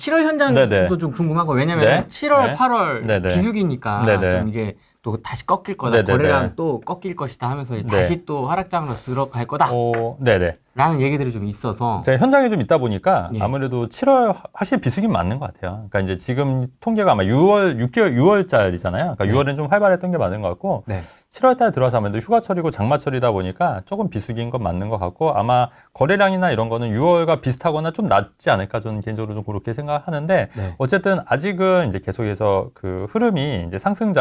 7월 현장도 네네. 좀 궁금하고 왜냐면 네. 7월, 네. 8월 네네. 비수기니까 네네. 좀 이게 또 다시 꺾일 거다. 네네네. 거래량 또 꺾일 것이다 하면서 이제 네. 다시 또 하락장으로 들어갈 거다. 네네. 라는 얘기들이 좀 있어서 제가 현장에 좀 있다 보니까 예. 아무래도 7월 확실히 비수기는 맞는 것 같아요. 그러니까 이제 지금 통계가 아마 6월짜리잖아요. 그러니까 네. 6월은 좀 활발했던 게 맞는 것 같고 네. 7월달 들어서 아무래도 휴가철이고 장마철이다 보니까 조금 비수기인 건 맞는 것 같고 아마 거래량이나 이런 거는 6월과 비슷하거나 좀 낮지 않을까 저는 개인적으로 좀 그렇게 생각하는데 네. 어쨌든 아직은 이제 계속해서 그 흐름이 이제 상승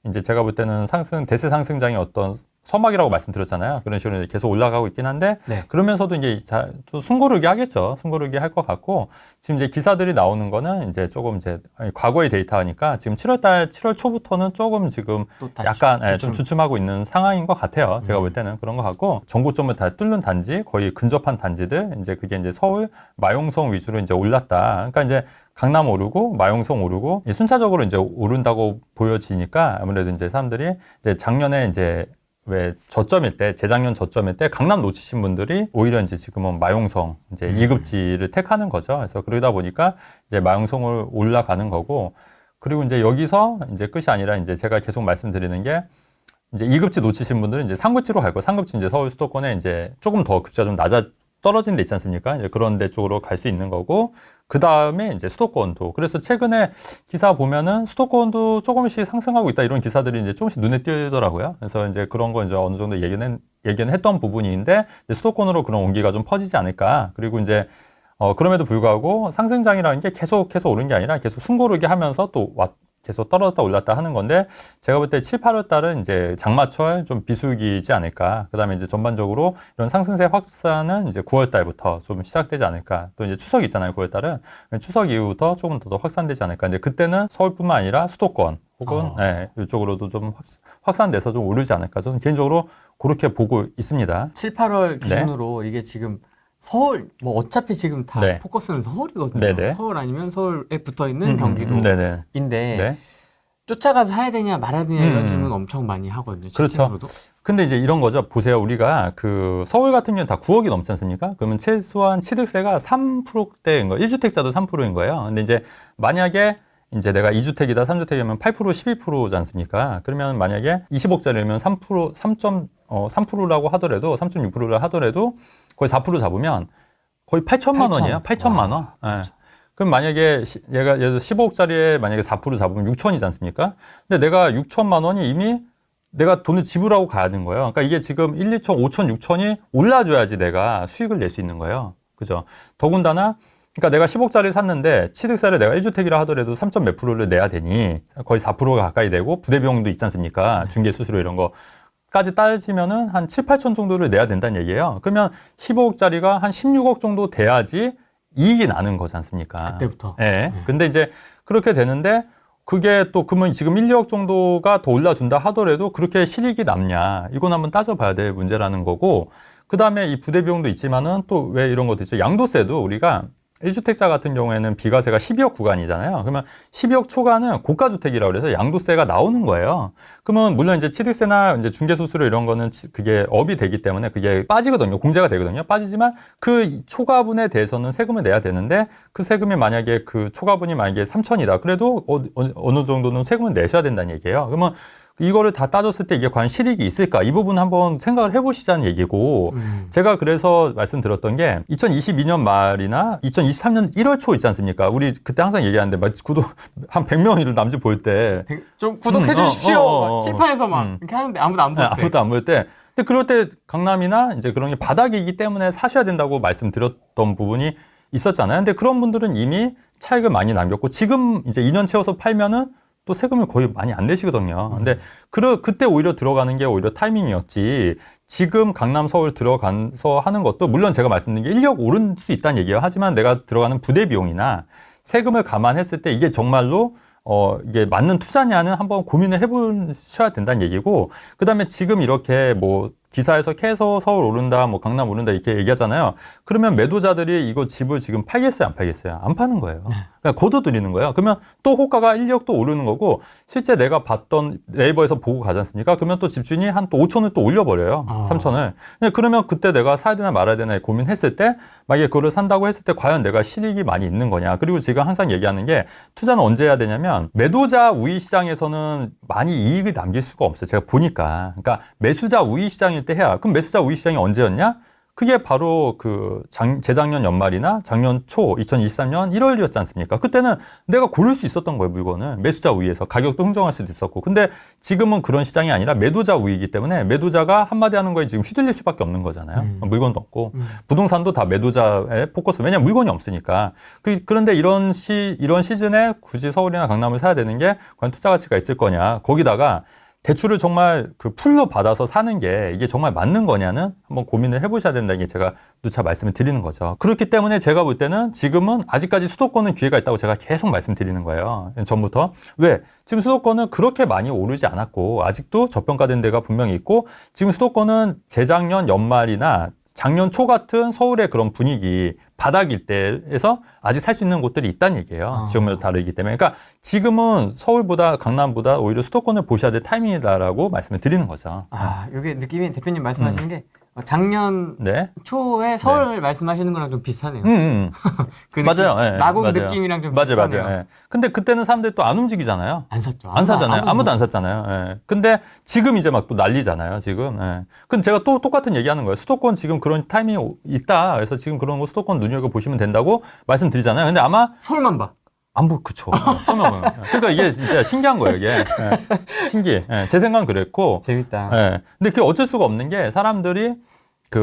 이제 제가 볼 때는 대세 상승장의 어떤 서막이라고 말씀드렸잖아요. 그런 식으로 이제 계속 올라가고 있긴 한데 네. 그러면서도 이제 좀 숨고르기 하겠죠. 숨고르기 할 것 같고 지금 이제 기사들이 나오는 거는 이제 조금 이제 과거의 데이터니까 지금 7월 초부터는 조금 지금 또 다시 약간 좀 주춤하고 있는 상황인 것 같아요. 제가 볼 때는 그런 것 같고 전고점을 다 뚫는 단지 거의 근접한 단지들 이제 그게 이제 서울 마용성 위주로 이제 올랐다. 그러니까 이제 강남 오르고 마용성 오르고 순차적으로 이제 오른다고 보여지니까 아무래도 이제 사람들이 이제 작년에 이제 왜 재작년 저점일 때 강남 놓치신 분들이 오히려 이제 지금은 마용성 이제 2급지를 택하는 거죠. 그래서 그러다 보니까 이제 마용성을 올라가는 거고 그리고 이제 여기서 이제 끝이 아니라 이제 제가 계속 말씀드리는 게 이제 2급지 놓치신 분들은 이제 3급지로 갈 거고 3급지 이제 서울 수도권에 이제 조금 더 급지가 좀 떨어진 데 있지 않습니까? 이제 그런 데 쪽으로 갈 수 있는 거고 그 다음에 이제 수도권도 그래서 최근에 기사 보면은 수도권도 조금씩 상승하고 있다 이런 기사들이 이제 조금씩 눈에 띄더라고요. 그래서 이제 그런 거 이제 어느 정도 예견은 했던 부분인데 이제 수도권으로 그런 온기가 좀 퍼지지 않을까. 그리고 이제 그럼에도 불구하고 상승장이라는 게 계속 오른 게 아니라 계속 숨고르기 하면서 또 계속 떨어졌다 올랐다 하는 건데 제가 볼 때 7, 8월 달은 이제 장마철 좀 비수기이지 않을까. 그다음에 이제 전반적으로 이런 상승세 확산은 이제 9월 달부터 좀 시작되지 않을까. 또 이제 추석 있잖아요. 9월 달은 추석 이후부터 조금 더 확산되지 않을까. 근데 그때는 서울뿐만 아니라 수도권 혹은 이쪽으로도 좀 확산돼서 좀 오르지 않을까. 저는 개인적으로 그렇게 보고 있습니다. 7, 8월 기준으로 이게 지금 서울 뭐 어차피 지금 다 네. 포커스는 서울이거든요. 네네. 서울 아니면 서울에 붙어 있는 경기도인데 네. 쫓아가서 사야 되냐 말아야 되냐 이런 질문 엄청 많이 하거든요. 그렇죠. 근데 이제 이런 거죠. 보세요. 우리가 그 서울 같은 경우는 다 9억이 넘지 않습니까? 그러면 최소한 취득세가 3%대인 거예요. 1주택자도 3%인 거예요. 근데 이제 만약에 이제 내가 2주택이다 3주택이면 8% 12%지 않습니까? 그러면 만약에 20억짜리면 3%라고 하더라도 3.6%라 하더라도 거의 4% 잡으면 거의 8천만 원이에요. 8천만 원. 네. 그럼 만약에 얘가 예를 들어 15억짜리에 만약에 4% 잡으면 6천이지 않습니까? 근데 내가 6천만 원이 이미 내가 돈을 지불하고 가야 되는 거예요. 그러니까 이게 지금 1, 2천, 5천, 6천이 올라줘야지 내가 수익을 낼 수 있는 거예요. 그죠? 더군다나 그러니까 내가 10억짜리 샀는데 취득세를 내가 1주택이라 하더라도 3점 몇 프로를 내야 되니 거의 4%가 가까이 되고 부대비용도 있지 않습니까? 중개 수수료 이런 거까지 따지면은 한 7, 8천 정도를 내야 된다는 얘기예요. 그러면 15억짜리가 한 16억 정도 돼야지 이익이 나는 거지 않습니까? 그때부터. 네. 근데 이제 그렇게 되는데 그게 또 그러면 지금 1, 2억 정도가 더 올라준다 하더라도 그렇게 실익이 남냐? 이건 한번 따져봐야 될 문제라는 거고 그 다음에 이 부대비용도 있지만은 또 왜 이런 것도 있죠. 양도세도 우리가 1주택자 같은 경우에는 비과세가 12억 구간이잖아요. 그러면 12억 초과는 고가주택이라고 그래서 양도세가 나오는 거예요. 그러면 물론 이제 취득세나 이제 중개수수료 이런 거는 그게 업이 되기 때문에 그게 빠지거든요. 공제가 되거든요. 빠지지만 그 초과분에 대해서는 세금을 내야 되는데 그 세금이 만약에 그 초과분이 만약에 3천이다. 그래도 어느 정도는 세금을 내셔야 된다는 얘기예요. 그러면 이거를 다 따졌을 때 이게 과연 실익이 있을까? 이 부분 한번 생각을 해보시자는 얘기고 제가 그래서 말씀드렸던 게 2022년 말이나 2023년 1월 초 있지 않습니까? 우리 그때 항상 얘기하는데 구독 한 100명이 남짓 볼 때 좀 구독해 주십시오. 칠판에서 막 이렇게 하는데 아무도 안 볼 때. 아무도 안 볼 때. 근데 그럴 때 강남이나 이제 그런 게 바닥이기 때문에 사셔야 된다고 말씀드렸던 부분이 있었잖아요. 근데 그런 분들은 이미 차익을 많이 남겼고 지금 이제 2년 채워서 팔면은 또 세금을 거의 많이 안 내시거든요. 근데 그때 오히려 들어가는 게 오히려 타이밍이었지. 지금 강남 서울 들어가서 하는 것도 물론 제가 말씀드린 게 1억 오를 수 있다는 얘기예요. 하지만 내가 들어가는 부대 비용이나 세금을 감안했을 때 이게 정말로 이게 맞는 투자냐는 한번 고민을 해보셔야 된다는 얘기고, 그 다음에 지금 이렇게 뭐 기사에서 계속 서울 오른다, 뭐 강남 오른다 이렇게 얘기하잖아요. 그러면 매도자들이 이거 집을 지금 팔겠어요, 안 팔겠어요? 안 파는 거예요. 그러니까 거둬들이는 거예요. 그러면 또 호가가 1억 또 오르는 거고 실제 내가 봤던 네이버에서 보고 가지 않습니까? 그러면 또 집주인이 한 또 5천을 또 올려버려요. 3천을. 그러면 그때 내가 사야 되나 말아야 되나 고민했을 때 만약에 그거를 산다고 했을 때 과연 내가 실익이 많이 있는 거냐. 그리고 제가 항상 얘기하는 게 투자는 언제 해야 되냐면 매도자 우위 시장에서는 많이 이익을 남길 수가 없어요. 제가 보니까. 그러니까 매수자 우위 시장일 때 해야. 그럼 매수자 우위 시장이 언제였냐? 그게 바로 재작년 연말이나 작년 초 2023년 1월이었지 않습니까? 그때는 내가 고를 수 있었던 거예요, 물건을. 매수자 우위에서. 가격도 흥정할 수도 있었고. 근데 지금은 그런 시장이 아니라 매도자 우위이기 때문에 매도자가 한마디 하는 거에 지금 휘둘릴 수밖에 없는 거잖아요. 물건도 없고. 부동산도 다 매도자의 포커스. 왜냐면 물건이 없으니까. 그런데 이런 시즌에 굳이 서울이나 강남을 사야 되는 게 과연 투자 가치가 있을 거냐. 거기다가 대출을 정말 풀로 받아서 사는 게 이게 정말 맞는 거냐는 한번 고민을 해보셔야 된다는 게 제가 누차 말씀을 드리는 거죠. 그렇기 때문에 제가 볼 때는 지금은 아직까지 수도권은 기회가 있다고 제가 계속 말씀드리는 거예요. 전부터. 왜? 지금 수도권은 그렇게 많이 오르지 않았고 아직도 저평가된 데가 분명히 있고 지금 수도권은 재작년 연말이나 작년 초 같은 서울의 그런 분위기 바닥일 때에서 아직 살 수 있는 곳들이 있다는 얘기예요. 지역마다 다르기 때문에. 그러니까 지금은 서울보다 강남보다 오히려 수도권을 보셔야 될 타이밍이다라고 말씀을 드리는 거죠. 이게 느낌이 대표님 말씀하시는 게 작년 네. 초에 서울 말씀하시는 거랑 좀 비슷하네요. 그 맞아요. 네, 마곡 맞아요. 느낌이랑 좀 비슷하네요. 맞아요. 네. 근데 그때는 사람들이 또 안 움직이잖아요. 안 샀죠. 안 사잖아요. 아무도 안 샀잖아요. 네. 근데 지금 이제 막 또 난리잖아요. 지금. 네. 근데 제가 또 똑같은 얘기하는 거예요. 수도권 지금 그런 타이밍이 있다. 그래서 지금 그런 거 수도권 눈여겨 보시면 된다고 말씀드리잖아요. 근데 아마 서울만 봐. 그쵸. 설명은. 그러니까 이게 진짜 신기한 거예요, 이게. 네. 신기해. 네. 제 생각은 그랬고. 재밌다. 네. 근데 그게 어쩔 수가 없는 게 사람들이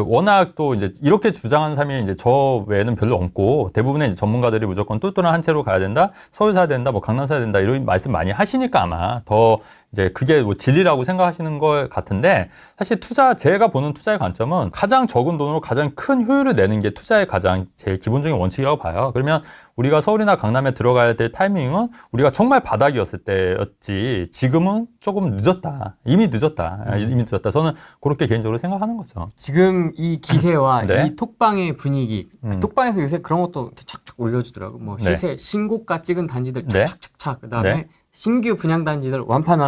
워낙 또 이제 이렇게 주장하는 사람이 이제 저 외에는 별로 없고 대부분의 이제 전문가들이 무조건 똘똘한 한 채로 가야 된다, 서울 사야 된다, 뭐 강남 사야 된다 이런 말씀 많이 하시니까 아마 더 이제 그게 뭐 진리라고 생각하시는 것 같은데 사실 제가 보는 투자의 관점은 가장 적은 돈으로 가장 큰 효율을 내는 게 투자의 가장 제일 기본적인 원칙이라고 봐요. 그러면 우리가 서울이나 강남에 들어가야 될 타이밍은 우리가 정말 바닥이었을 때였지 지금은 조금 늦었다. 이미 늦었다. 저는 그렇게 개인적으로 생각하는 거죠. 지금 이 기세와 네. 이 톡방의 분위기, 그 톡방에서 요새 그런 것도 이렇게 착착 올려주더라고. 뭐 시세 신고가 찍은 단지들 네. 착착착. 그다음에 네. 신규 분양 단지들 완판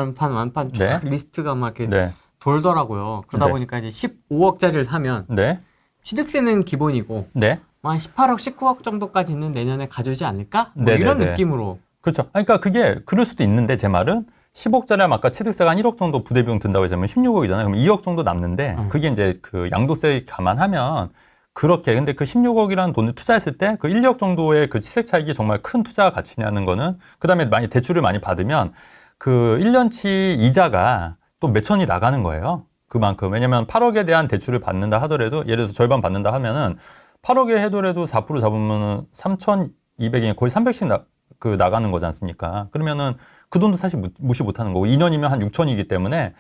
쫙 네. 리스트가 막 이렇게 네. 돌더라고요. 그러다 네. 보니까 이제 15억짜리를 사면 네. 취득세는 기본이고 네. 한 18억, 19억 정도까지는 내년에 가져오지 않을까? 뭐 네, 이런 네, 네. 느낌으로. 그렇죠. 그러니까 그게 그럴 수도 있는데 제 말은 10억짜리면 아까 취득세가 한 1억 정도 부대비용 든다고 했자면 16억이잖아요. 그럼 2억 정도 남는데 그게 이제 양도세 감안하면 그렇게 근데 그 16억이라는 돈을 투자했을 때 그 1억 정도의 그 시세 차익이 정말 큰 투자 가치냐는 거는 그다음에 많이 대출을 많이 받으면 그 1년치 이자가 또 몇천이 나가는 거예요. 그만큼. 왜냐면 8억에 대한 대출을 받는다 하더라도 예를 들어서 절반 받는다 하면은 8억에 해더라도 4% 잡으면은 3,200이 거의 300씩 나가는 거지 않습니까? 그러면은 그 돈도 사실 무시 못 하는 거고 2년이면 한 6천이기 때문에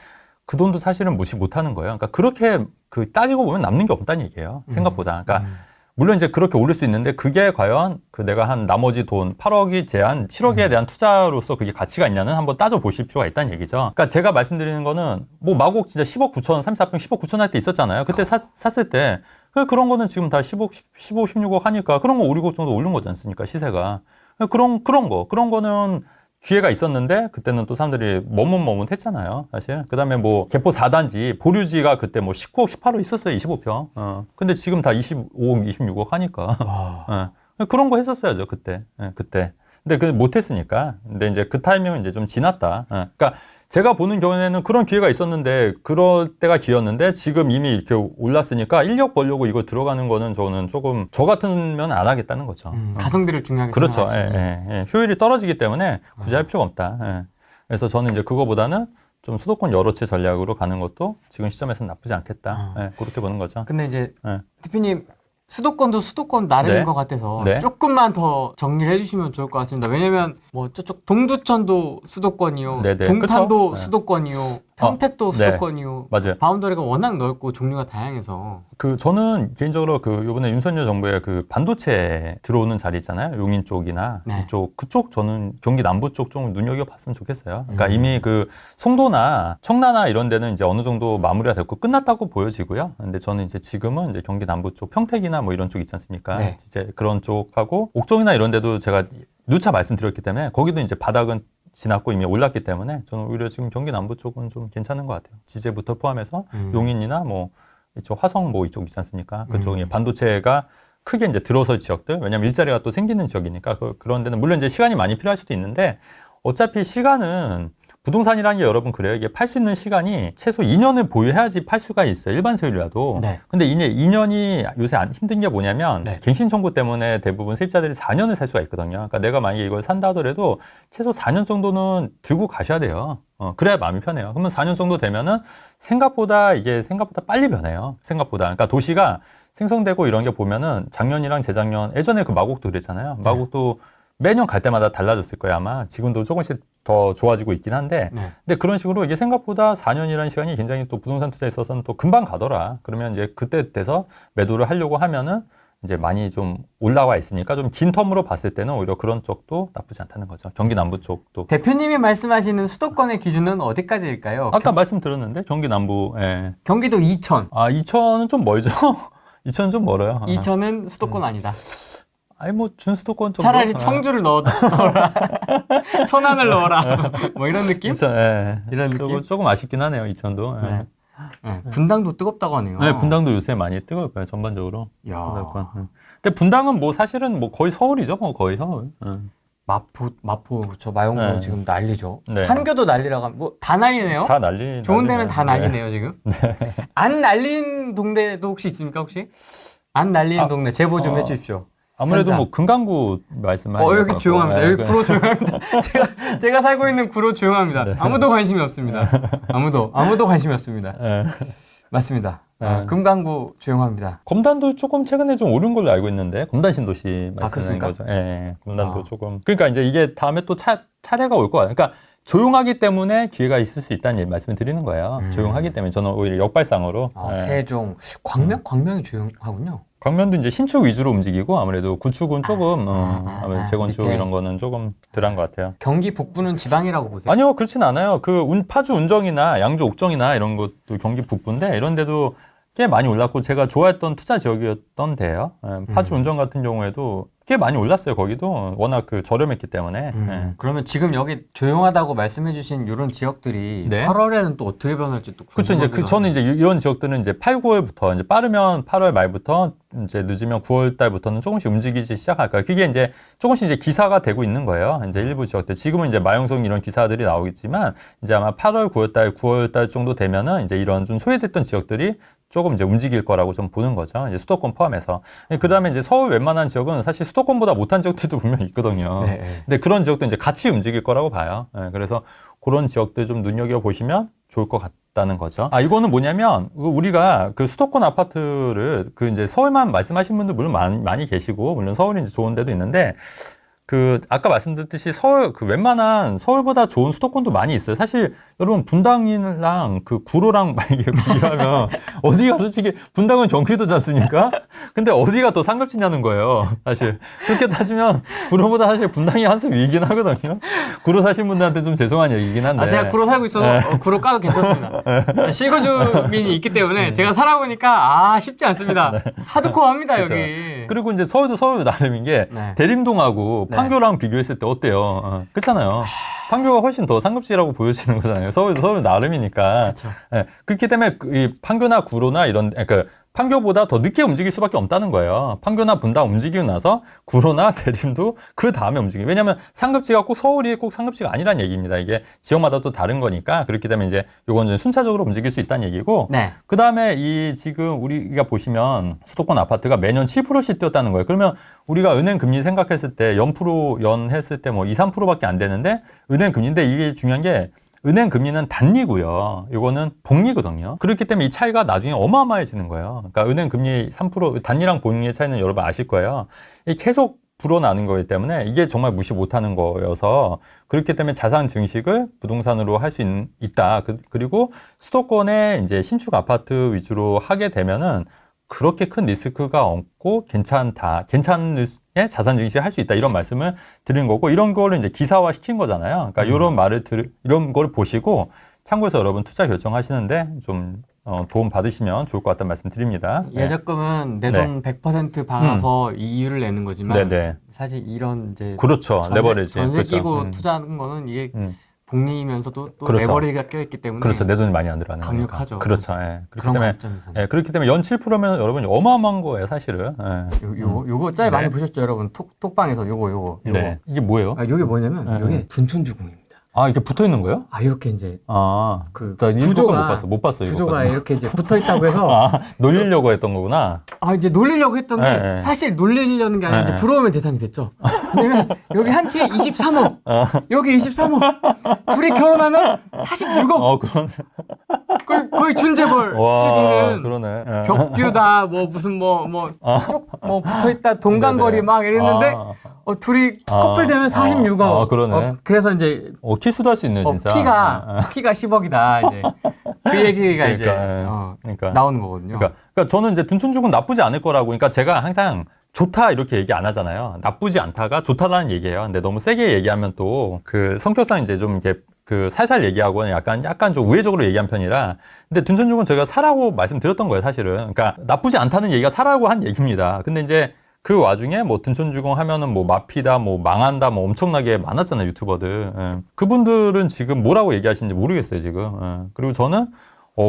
그 돈도 사실은 무시 못 하는 거예요. 그러니까 그렇게 따지고 보면 남는 게 없다는 얘기예요. 생각보다. 그러니까 물론 이제 그렇게 올릴 수 있는데 그게 과연 내가 한 나머지 돈 8억이 제한 7억에 대한 투자로서 그게 가치가 있냐는 한번 따져 보실 필요가 있다는 얘기죠. 그러니까 제가 말씀드리는 거는 뭐 마곡 진짜 10억 9천, 34평 10억 9천 할 때 있었잖아요. 그때 샀을 때 그런 거는 지금 다 15, 16억 하니까 그런 거 5, 6억 정도 오른 거지 않습니까? 시세가. 그런 거는 기회가 있었는데 그때는 또 사람들이 머뭇머뭇했잖아요. 사실. 그다음에 뭐 개포 4단지 보류지가 그때 뭐 19억, 18억 있었어요. 25평. 근데 지금 다 25억, 26억 하니까. 그런 거 했었어야죠. 그때. 그때. 근데 못했으니까. 근데 이제 그 타이밍은 이제 좀 지났다. 그러니까 제가 보는 경우에는 그런 기회가 있었는데 그럴 때가 기회였는데 지금 이미 이렇게 올랐으니까 인력 벌려고 이거 들어가는 거는 저는 조금 저 같으면 안 하겠다는 거죠. 가성비를 중요하게 그렇죠. 생각하시는. 효율이 떨어지기 때문에 굳이 할 필요가 없다. 그래서 저는 이제 그거보다는 좀 수도권 여러 채 전략으로 가는 것도 지금 시점에서는 나쁘지 않겠다. 그렇게 보는 거죠. 근데 이제 대표님 수도권도 수도권 나름인 네. 것 같아서 네. 조금만 더 정리를 해주시면 좋을 것 같습니다. 왜냐면 뭐 저쪽 동두천도 수도권이요, 네네. 동탄도 그쵸? 수도권이요, 평택도 네. 수도권이요. 맞아요. 바운더리가 워낙 넓고 종류가 다양해서. 저는 개인적으로 이번에 윤석열 정부의 반도체 들어오는 자리 있잖아요. 용인 쪽이나 네. 그쪽 저는 경기 남부 쪽 좀 눈여겨봤으면 좋겠어요. 그러니까 이미 송도나 청라나 이런 데는 이제 어느 정도 마무리가 됐고 끝났다고 보여지고요. 근데 저는 이제 지금은 이제 경기 남부 쪽 평택이나 뭐 이런 쪽 있지 않습니까? 네. 이제 그런 쪽하고 옥정이나 이런 데도 제가 누차 말씀드렸기 때문에 거기도 이제 바닥은 지났고 이미 올랐기 때문에 저는 오히려 지금 경기 남부 쪽은 좀 괜찮은 것 같아요. 지제부터 포함해서 용인이나 뭐 이쪽 화성 뭐 이쪽 있지 않습니까? 그쪽이 반도체가 크게 이제 들어설 지역들, 왜냐면 일자리가 또 생기는 지역이니까 그런 데는 물론 이제 시간이 많이 필요할 수도 있는데 어차피 시간은 부동산이라는 게 여러분 그래요. 이게 팔 수 있는 시간이 최소 2년을 보유해야지 팔 수가 있어요. 일반 세율이라도. 네. 근데 이제 2년이 요새 힘든 게 뭐냐면 네. 갱신 청구 때문에 대부분 세입자들이 4년을 살 수가 있거든요. 그러니까 내가 만약에 이걸 산다 하더라도 최소 4년 정도는 들고 가셔야 돼요. 그래야 마음이 편해요. 그러면 4년 정도 되면은 생각보다 빨리 변해요. 생각보다. 그러니까 도시가 생성되고 이런 게 보면은 작년이랑 재작년, 예전에 그 마곡도 그랬잖아요. 마곡도 매년 갈 때마다 달라졌을 거예요, 아마. 지금도 조금씩 더 좋아지고 있긴 한데. 근데 그런 식으로 이게 생각보다 4년이라는 시간이 굉장히 또 부동산 투자에 있어서는 또 금방 가더라. 그러면 이제 그때 돼서 매도를 하려고 하면은 이제 많이 좀 올라와 있으니까 좀 긴 텀으로 봤을 때는 오히려 그런 쪽도 나쁘지 않다는 거죠. 경기 남부 쪽도. 대표님이 말씀하시는 수도권의 기준은 어디까지일까요? 아까 말씀드렸는데, 경기 남부, 예. 경기도 이천. 아, 이천은 좀 멀죠? 이천은 좀 멀어요. 이천은 수도권 아니다. 아니, 뭐, 준수도권 정도. 차라리 청주를 넣어라. 천안을 넣어라. 뭐 이런 느낌? 이천, 예. 이런 느낌? 조금 아쉽긴 하네요, 이천도. 예. 네. 네. 분당도 뜨겁다고 하네요. 네, 분당도 요새 많이 뜨거울 거예요, 전반적으로. 야. 근데 분당은 뭐 사실은 뭐 거의 서울이죠, 뭐 거의 서울. 마포 저 마용동 네. 지금 난리죠. 네. 판교도 난리라고 하면 뭐 다 난리네요. 다 난리. 좋은 데는 난리네요. 다 난리네요 지금. 안 난린 동네도 혹시 있습니까 혹시? 안 날린 동네 제보 좀 해주십시오. 아무래도 현장. 뭐 금강구 말씀하시는 여기 조용합니다. 여기 구로 조용합니다. 제가 살고 있는 구로 조용합니다. 네. 아무도 관심이 없습니다. 아무도 관심이 없습니다. 네. 맞습니다. 네. 금강구 조용합니다. 검단도 조금 최근에 좀 오른 걸로 알고 있는데 검단 신도시 말씀하는 그렇습니까? 거죠. 예, 검단도 조금. 그러니까 이제 이게 다음에 또 차례가 올 거예요. 그러니까 조용하기 때문에 기회가 있을 수 있다는 말씀을 드리는 거예요. 조용하기 때문에 저는 오히려 역발상으로. 예. 세종, 광명이 조용하군요. 광명도 이제 신축 위주로 움직이고 아무래도 구축은 조금 아무래도 재건축 밑에. 이런 거는 조금 덜한 것 같아요. 경기 북부는 지방이라고 보세요? 아니요, 그렇진 않아요. 파주 운정이나 양주 옥정이나 이런 것도 경기 북부인데 이런 데도 꽤 많이 올랐고 제가 좋아했던 투자 지역이었던 데예요. 예, 파주 운정 같은 경우에도 꽤 많이 올랐어요. 거기도 워낙 저렴했기 때문에. 예. 그러면 지금 여기 조용하다고 말씀해주신 이런 지역들이 네. 8월에는 또 어떻게 변할지 또 그렇죠. 이제 궁금하기도 저는 이제 이런 지역들은 이제 8, 9월부터 이제 빠르면 8월 말부터 이제 늦으면 9월 달부터는 조금씩 움직이기 시작할 거예요. 그게 이제 조금씩 이제 기사가 되고 있는 거예요. 이제 일부 지역들 지금은 이제 마용성 이런 기사들이 나오겠지만 이제 아마 8월, 9월 달 정도 되면은 이제 이런 좀 소외됐던 지역들이 조금 이제 움직일 거라고 좀 보는 거죠. 이제 수도권 포함해서. 그 다음에 이제 서울 웬만한 지역은 사실 수도권보다 못한 지역들도 분명히 있거든요. 네. 근데 그런 지역도 이제 같이 움직일 거라고 봐요. 그래서 그런 지역들 좀 눈여겨보시면 좋을 것 같다는 거죠. 이거는 뭐냐면, 우리가 그 수도권 아파트를 이제 서울만 말씀하신 분들 물론 많이 계시고, 물론 서울이 이제 좋은 데도 있는데, 아까 말씀드렸듯이 웬만한 서울보다 좋은 수도권도 많이 있어요. 사실, 여러분, 분당이랑 구로랑 만약에 비교하면, 어디가 솔직히, 분당은 경기도지 않습니까? 근데 어디가 더 상급지냐는 거예요. 사실. 그렇게 따지면, 구로보다 사실 분당이 한 수 위이긴 하거든요. 구로 사신 분들한테 좀 죄송한 얘기긴 한데. 제가 구로 살고 있어서 구로 까도 괜찮습니다. 실거 주민이 있기 때문에 제가 살아보니까 쉽지 않습니다. 하드코어합니다 여기. 그리고 이제 서울도 나름인 게 대림동하고 판교랑 비교했을 때 어때요? 그렇잖아요. 판교가 훨씬 더 상급지라고 보여지는 거잖아요. 서울은 나름이니까. 그렇죠. 그렇기 때문에 이 판교나 구로나 이런 판교보다 더 늦게 움직일 수밖에 없다는 거예요. 판교나 분당 움직이고 나서 구로나 대림도 그 다음에 움직여요. 왜냐하면 상급지가 꼭 서울이 꼭 상급지가 아니란 얘기입니다. 이게 지역마다 또 다른 거니까. 그렇기 때문에 이제 요건 좀 순차적으로 움직일 수 있다는 얘기고. 그 다음에 지금 우리가 보시면 수도권 아파트가 매년 7%씩 뛰었다는 거예요. 그러면 우리가 은행 금리 생각했을 때 연 했을 때 뭐 2, 3%밖에 안 되는데 은행 금리인데 이게 중요한 게 은행 금리는 단리고요. 이거는 복리거든요. 그렇기 때문에 이 차이가 나중에 어마어마해지는 거예요. 그러니까 은행 금리 3% 단리랑 복리의 차이는 여러분 아실 거예요. 이 계속 불어나는 거기 때문에 이게 정말 무시 못하는 거여서 그렇기 때문에 자산 증식을 부동산으로 할 수 있다. 그리고 수도권에 이제 신축 아파트 위주로 하게 되면은 그렇게 큰 리스크가 없고 괜찮은 자산 증식을 할 수 있다. 이런 말씀을 드린 거고, 이런 거를 이제 기사화 시킨 거잖아요. 그러니까 이런 걸 보시고 참고해서 여러분 투자 결정하시는데 좀 도움 받으시면 좋을 것 같다는 말씀 드립니다. 예적금은 내 돈 100% 받아서 이율을 내는 거지만 네네. 사실 이런 이제 그렇죠. 레버리지. 전세 그렇죠. 끼고 투자하는 거는 이게 복리이면서도 또 그렇죠. 레버리지가 껴있기 때문에 그렇죠. 내 돈이 많이 안 들어가는 거니까. 강력하죠. 그렇죠. 예. 그렇기 그런 때문에 관점에서는. 예, 그렇기 때문에 연 7%면 여러분 어마어마한 거예요, 사실은. 예. 요거 짤 많이 네. 보셨죠, 여러분? 톡방에서 요거. 네. 이게 뭐예요? 아, 요게 뭐냐면 네. 요게 둔촌주공입니다. 아, 이렇게 붙어 있는 거예요? 아, 이렇게 이제 아, 그 나 이거 못 봤어. 구조가 이렇게 이제 붙어 있다고 해서 아, 놀리려고 했던 거구나. 이제 놀리려고 했던 게 네. 사실 놀리려는 게 아니라 네. 이제 부러우면 대상이 됐죠. 왜냐면 여기 한 채에 23억, 여기 23억, 둘이 결혼하면 46억, 거의 준재벌. 와, 되는 그러네. 예. 벽뷰다, 뭐 무슨 뭐 붙어 있다 동간거리 네네. 막 이랬는데 둘이 커플 되면 46억. 그러네. 그래서 이제 키스도 할 수 있네, 진짜. 피가 10억이다. 이제 그 얘기가 이제 그러니까. 나오는 거거든요. 그러니까 저는 이제 둔촌주공 나쁘지 않을 거라고. 그러니까 제가 항상 좋다 이렇게 얘기 안 하잖아요. 나쁘지 않다가 좋다라는 얘기예요. 근데 너무 세게 얘기하면 또 그 성격상 이제 좀 이렇게 그 살살 얘기하고 약간 좀 우회적으로 얘기한 편이라. 근데 둔촌주공은 제가 사라고 말씀드렸던 거예요, 사실은. 그러니까 나쁘지 않다는 얘기가 사라고 한 얘기입니다. 근데 이제 그 와중에 뭐 둔촌주공 하면은 뭐 마피다, 뭐 망한다, 뭐 엄청나게 많았잖아요, 유튜버들. 예. 그분들은 지금 뭐라고 얘기하시는지 모르겠어요, 지금. 예. 그리고 저는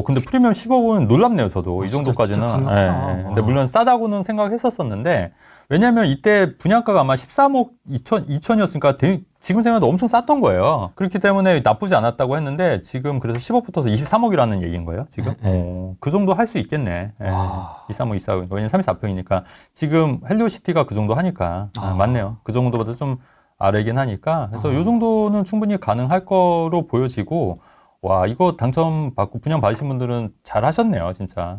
근데 프리미엄 10억은 놀랍네요, 저도. 이 정도까지는. 진짜 강력하다. 근데 물론 싸다고는 생각했었었는데, 왜냐면 이때 분양가가 아마 13억 2천이었으니까 지금 생각해도 엄청 쌌던 거예요. 그렇기 때문에 나쁘지 않았다고 했는데, 지금 그래서 10억부터서 23억이라는 얘기인 거예요, 지금. 그 정도 할 수 있겠네. 23억, 24억. 왜냐면 34평이니까. 지금 헬리오시티가 그 정도 하니까. 맞네요. 그 정도보다 좀 아래긴 하니까. 그래서 이 정도는 충분히 가능할 거로 보여지고, 와, 이거 당첨받고 분양 받으신 분들은 잘 하셨네요, 진짜.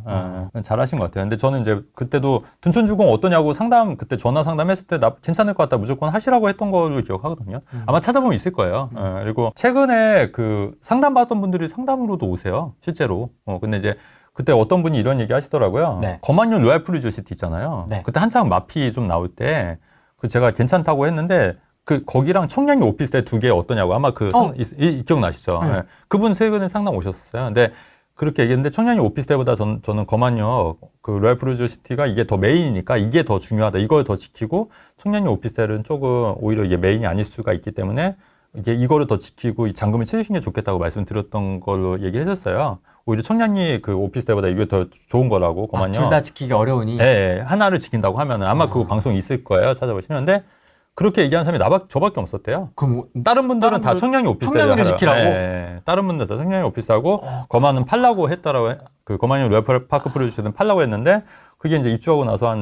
잘 하신 것 같아요. 근데 저는 이제 그때도 둔촌주공 어떠냐고 그때 전화 상담했을 때 괜찮을 것 같다 무조건 하시라고 했던 걸로 기억하거든요. 아마 찾아보면 있을 거예요. 그리고 최근에 그 상담받았던 분들이 상담으로도 오세요, 실제로. 근데 이제 그때 어떤 분이 이런 얘기 하시더라고요. 네. 거만요 로얄 프리저시티 있잖아요. 네. 그때 한창 마피 좀 나올 때 제가 괜찮다고 했는데 거기랑 청량리 오피스텔 두 개 어떠냐고. 아마 기억나시죠? 네. 네. 그분 최근에 상담 오셨어요. 근데 그렇게 얘기했는데 청량리 오피스텔보다 저는 거만요 그 로얄 프리저시티가 이게 더 메인이니까 이게 더 중요하다. 이걸 더 지키고 청량리 오피스텔은 조금 오히려 이게 메인이 아닐 수가 있기 때문에 이거를 더 지키고 이 잔금을 치르시는 게 좋겠다고 말씀드렸던 걸로 얘기를 했었어요. 오히려 청량리 그 오피스텔보다 이게 더 좋은 거라고. 거만요. 둘 다 지키기 어려우니. 네, 하나를 지킨다고 하면은 아마 그 방송이 있을 거예요. 찾아보시면. 근데 그렇게 얘기하는 사람이 저밖에 없었대요. 그럼 다른 분들은 다 청량리 오피스텔 청량리를 지키라고? 네, 다른 분들 다 청량리 오피스하고 거만은 팔라고 했더라고. 그 거만이 로얄 파크 프로듀스는 팔라고 했는데 그게 이제 입주하고 나서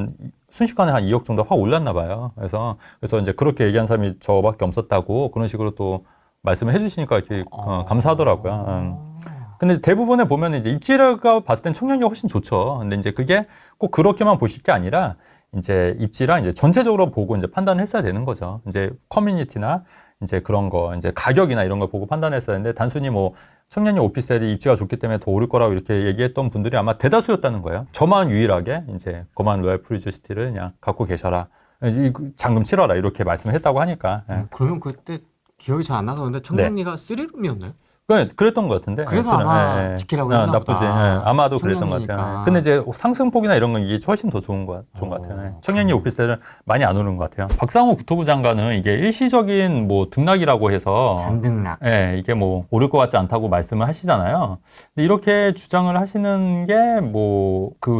순식간에 한 2억 정도 확 올랐나 봐요. 그래서 이제 그렇게 얘기한 사람이 저밖에 없었다고 그런 식으로 또 말씀을 해주시니까 이렇게 감사하더라고요. 근데 대부분에 보면 이제 입지가 봤을 땐 청량리가 훨씬 좋죠. 근데 이제 그게 꼭 그렇게만 보실 게 아니라 이제 입지랑 이제 전체적으로 보고 이제 판단을 했어야 되는 거죠. 이제 커뮤니티나 이제 그런 거, 이제 가격이나 이런 걸 보고 판단했어야 했는데 단순히 뭐 청량리 오피스텔이 입지가 좋기 때문에 더 오를 거라고 이렇게 얘기했던 분들이 아마 대다수였다는 거예요. 저만 유일하게 이제 거만 로얄 프리저시티를 그냥 갖고 계셔라. 잔금 치러라. 이렇게 말씀을 했다고 하니까. 그러면 그때 기억이 잘 안 나서 근데 청량리가 3룸이었나요? 그랬던 것 같은데. 그래서 아마 지키라고 했나 나쁘지. 보다. 아마도 그랬던 것 청량리니까. 같아요. 근데 이제 상승폭이나 이런 건 이게 훨씬 더 좋은 것 같아요. 청량리 오피스텔은 많이 안 오른 것 같아요. 박상호 국토부 장관은 이게 일시적인 뭐 등락이라고 해서 잔등락. 이게 뭐 오를 것 같지 않다고 말씀을 하시잖아요. 근데 이렇게 주장을 하시는 게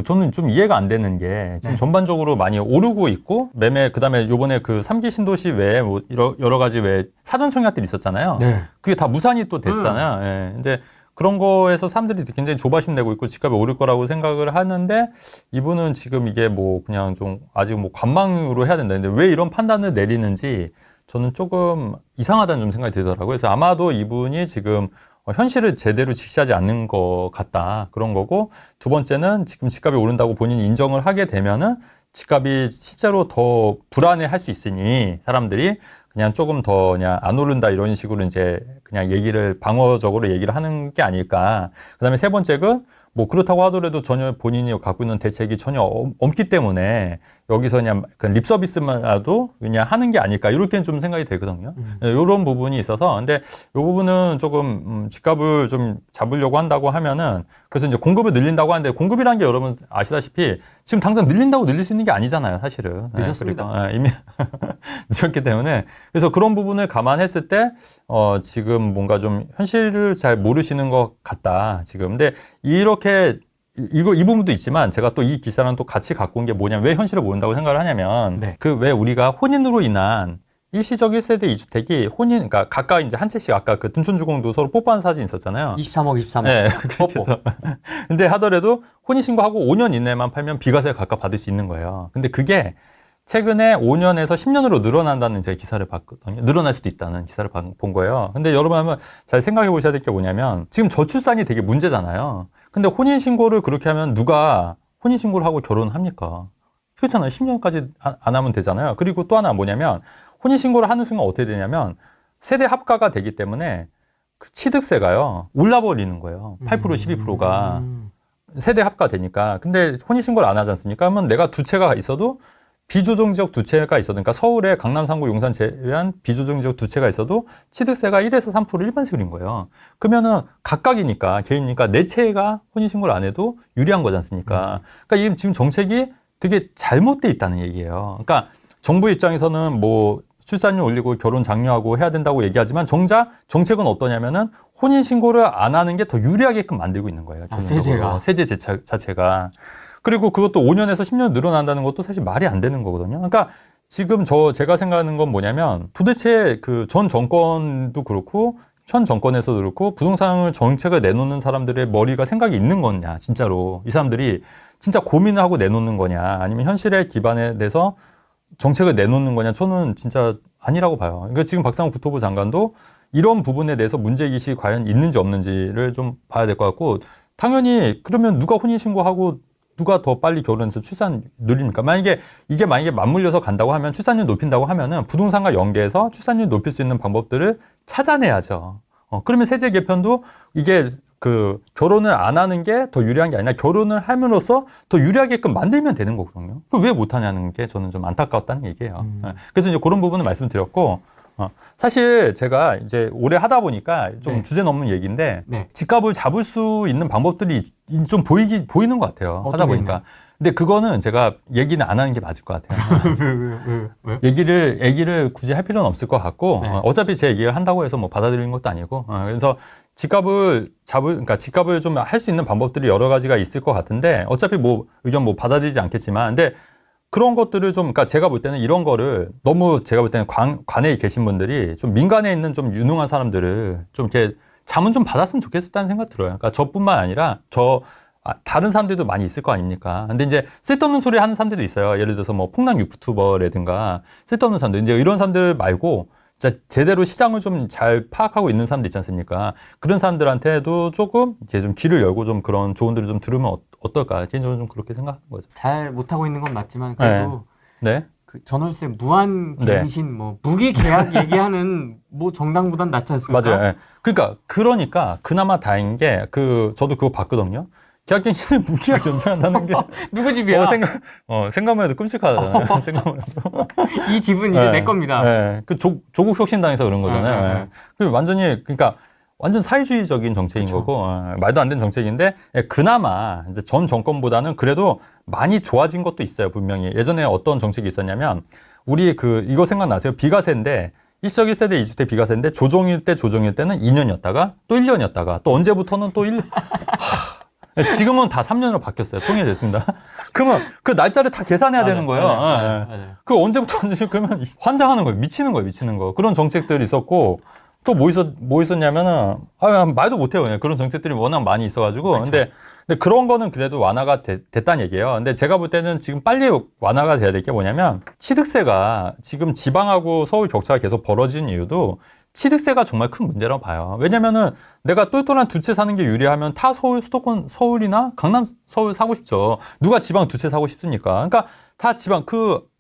저는 좀 이해가 안 되는 게 지금 전반적으로 많이 오르고 있고 매매 그다음에 요번에 그 3기 신도시 외에 뭐 여러 가지 외에 사전 청약들이 있었잖아요. 네. 그게 다 무산이 또 됐잖아요. 근데 그런 거에서 사람들이 굉장히 조바심 내고 있고 집값이 오를 거라고 생각을 하는데 이분은 지금 이게 뭐 그냥 좀 아직 뭐 관망으로 해야 된다. 근데 왜 이런 판단을 내리는지 저는 조금 이상하다는 좀 생각이 들더라고요. 그래서 아마도 이분이 지금 현실을 제대로 직시하지 않는 것 같다. 그런 거고 두 번째는 지금 집값이 오른다고 본인이 인정을 하게 되면은 집값이 실제로 더 불안해할 수 있으니 사람들이 그냥 조금 더 그냥 안 오른다 이런 식으로 이제 그냥 방어적으로 얘기를 하는 게 아닐까. 그다음에 세 번째는 뭐 그렇다고 하더라도 전혀 본인이 갖고 있는 대책이 전혀 없기 때문에 여기서 그냥 립 서비스만라도 그냥 하는 게 아닐까 이렇게 좀 생각이 되거든요. 이런 부분이 있어서 근데 이 부분은 조금 집값을 좀 잡으려고 한다고 하면은 그래서 이제 공급을 늘린다고 하는데 공급이라는 게 여러분 아시다시피 지금 당장 늘린다고 늘릴 수 있는 게 아니잖아요, 사실은. 늦었습니다. 이미 늦었기 때문에 그래서 그런 부분을 감안했을 때 지금 뭔가 좀 현실을 잘 모르시는 것 같다 지금. 근데 이렇게 이 부분도 있지만 제가 또 이 기사랑 또 같이 갖고 온 게 뭐냐면 왜 현실을 모른다고 생각을 하냐면 네. 그 왜 우리가 혼인으로 인한 일시적 1세대 2주택이 그러니까 각각 이제 한 채씩 아까 그 둔촌주공도 서로 뽀뽀한 사진 있었잖아요. 23억, 23억. 네, 뽀뽀. 근데 하더라도 혼인신고하고 5년 이내만 팔면 비과세를 각각 받을 수 있는 거예요. 근데 그게 최근에 5년에서 10년으로 늘어난다는 제가 기사를 봤거든요. 늘어날 수도 있다는 기사를 본 거예요. 근데 여러분 한번 잘 생각해 보셔야 될 게 뭐냐면 지금 저출산이 되게 문제잖아요. 근데 혼인신고를 그렇게 하면 누가 혼인신고를 하고 결혼합니까? 그렇잖아요. 10년까지 안 하면 되잖아요. 그리고 또 하나 뭐냐면 혼인신고를 하는 순간 어떻게 되냐면 세대 합가가 되기 때문에 그 취득세가요. 올라버리는 거예요. 8% 12%가. 세대 합가 되니까. 근데 혼인신고를 안 하지 않습니까? 그러면 내가 두 채가 있어도 비조정지역 두 채가 있어도 그러니까 서울에 강남, 상구, 용산 제외한 비조정지역 두 채가 있어도 취득세가 1에서 3% 일반세율인 거예요. 그러면은 각각이니까 개인이니까 네 채가 혼인신고를 안 해도 유리한 거지 않습니까? 그러니까 이게 지금 정책이 되게 잘못돼 있다는 얘기예요. 그러니까 정부 입장에서는 뭐 출산율 올리고 결혼 장려하고 해야 된다고 얘기하지만 정작 정책은 어떠냐면은 혼인신고를 안 하는 게 더 유리하게끔 만들고 있는 거예요. 세제가. 세제 자체가. 그리고 그것도 5년에서 10년 늘어난다는 것도 사실 말이 안 되는 거거든요. 그러니까 지금 제가 생각하는 건 뭐냐면 도대체 그 전 정권도 그렇고 현 정권에서도 그렇고 부동산 정책을 내놓는 사람들의 머리가 생각이 있는 거냐, 진짜로. 이 사람들이 진짜 고민을 하고 내놓는 거냐, 아니면 현실에 기반에 대해서 정책을 내놓는 거냐, 저는 진짜 아니라고 봐요. 그러니까 지금 박상욱 국토부 장관도 이런 부분에 대해서 문제의식이 과연 있는지 없는지를 좀 봐야 될 것 같고, 당연히 그러면 누가 혼인신고하고 누가 더 빨리 결혼해서 출산 늘립니까? 만약에 맞물려서 간다고 하면 출산율 높인다고 하면은 부동산과 연계해서 출산율 높일 수 있는 방법들을 찾아내야죠. 그러면 세제 개편도 이게 그 결혼을 안 하는 게 더 유리한 게 아니라 결혼을 함으로써 더 유리하게끔 만들면 되는 거거든요. 왜 못하냐는 게 저는 좀 안타까웠다는 얘기예요. 그래서 이제 그런 부분을 말씀드렸고, 사실 제가 이제 오래 하다 보니까 좀 네. 주제 넘는 얘기인데 네. 집값을 잡을 수 있는 방법들이 좀 보이는 것 같아요. 하다 보니까. 있나요? 근데 그거는 제가 얘기는 안 하는 게 맞을 것 같아요. 왜? 얘기를 굳이 할 필요는 없을 것 같고, 네. 어차피 제 얘기를 한다고 해서 뭐 받아들이는 것도 아니고, 그래서 그러니까 집값을 좀 할 수 있는 방법들이 여러 가지가 있을 것 같은데, 어차피 뭐 의견 뭐 받아들이지 않겠지만, 근데 그런 것들을 좀, 그러니까 제가 볼 때는 이런 거를 너무 제가 볼 때는 관에 계신 분들이 좀 민간에 있는 좀 유능한 사람들을 좀 이렇게 자문 좀 받았으면 좋겠다는 생각 들어요. 그러니까 저뿐만 아니라 다른 사람들도 많이 있을 거 아닙니까? 근데 이제 쓸데없는 소리 하는 사람들도 있어요. 예를 들어서 뭐 풍랑 유튜버라든가 쓸데없는 사람들. 이제 이런 사람들 말고 진짜 제대로 시장을 좀 잘 파악하고 있는 사람들 있지 않습니까? 그런 사람들한테도 조금 이제 좀 귀를 열고 좀 그런 조언들을 좀 들으면 어떨까? 개인적으로 좀 그렇게 생각하는 거죠. 잘 못하고 있는 건 맞지만 그래도 네. 그 전월세 무한 네. 갱신 뭐 무기 계약 얘기하는 뭐 정당보단 낫지 않습니까? 맞아요. 예. 그러니까 그나마 다행인 게 저도 그거 봤거든요. 계약갱신을 무기화 연장한다는 게 누구 집이야? 생각만 해도 끔찍하잖아요. 생각만 해도. 이 집은 이제 내 겁니다. 네. 그 조국 혁신당에서 그런 거잖아요. 예. 그 그러니까 완전 사회주의적인 정책인 그쵸. 거고, 말도 안 되는 정책인데, 그나마 이제 전 정권보다는 그래도 많이 좋아진 것도 있어요, 분명히. 예전에 어떤 정책이 있었냐면, 우리 이거 생각나세요? 비과세인데, 일시적 1세대 2주택 비과세인데, 조정일 때는 2년이었다가, 또 1년이었다가, 또 언제부터는 또 지금은 다 3년으로 바뀌었어요. 통일됐습니다. 그러면 그 날짜를 다 계산해야 되는 거예요. 맞아요. 그 언제부터 그러면 환장하는 거예요. 미치는 거예요. 그런 정책들이 있었고, 또 뭐 있었냐면은, 말도 못해요. 그냥 그런 정책들이 워낙 많이 있어가지고. 근데 그런 거는 그래도 완화가 됐다는 얘기예요. 근데 제가 볼 때는 지금 빨리 완화가 돼야 될 게 뭐냐면, 취득세가 지금 지방하고 서울 격차가 계속 벌어지는 이유도 취득세가 정말 큰 문제라고 봐요. 왜냐면은 내가 똘똘한 두 채 사는 게 유리하면 타 수도권 서울이나 강남 서울 사고 싶죠. 누가 지방 두 채 사고 싶습니까? 그러니까 다 지방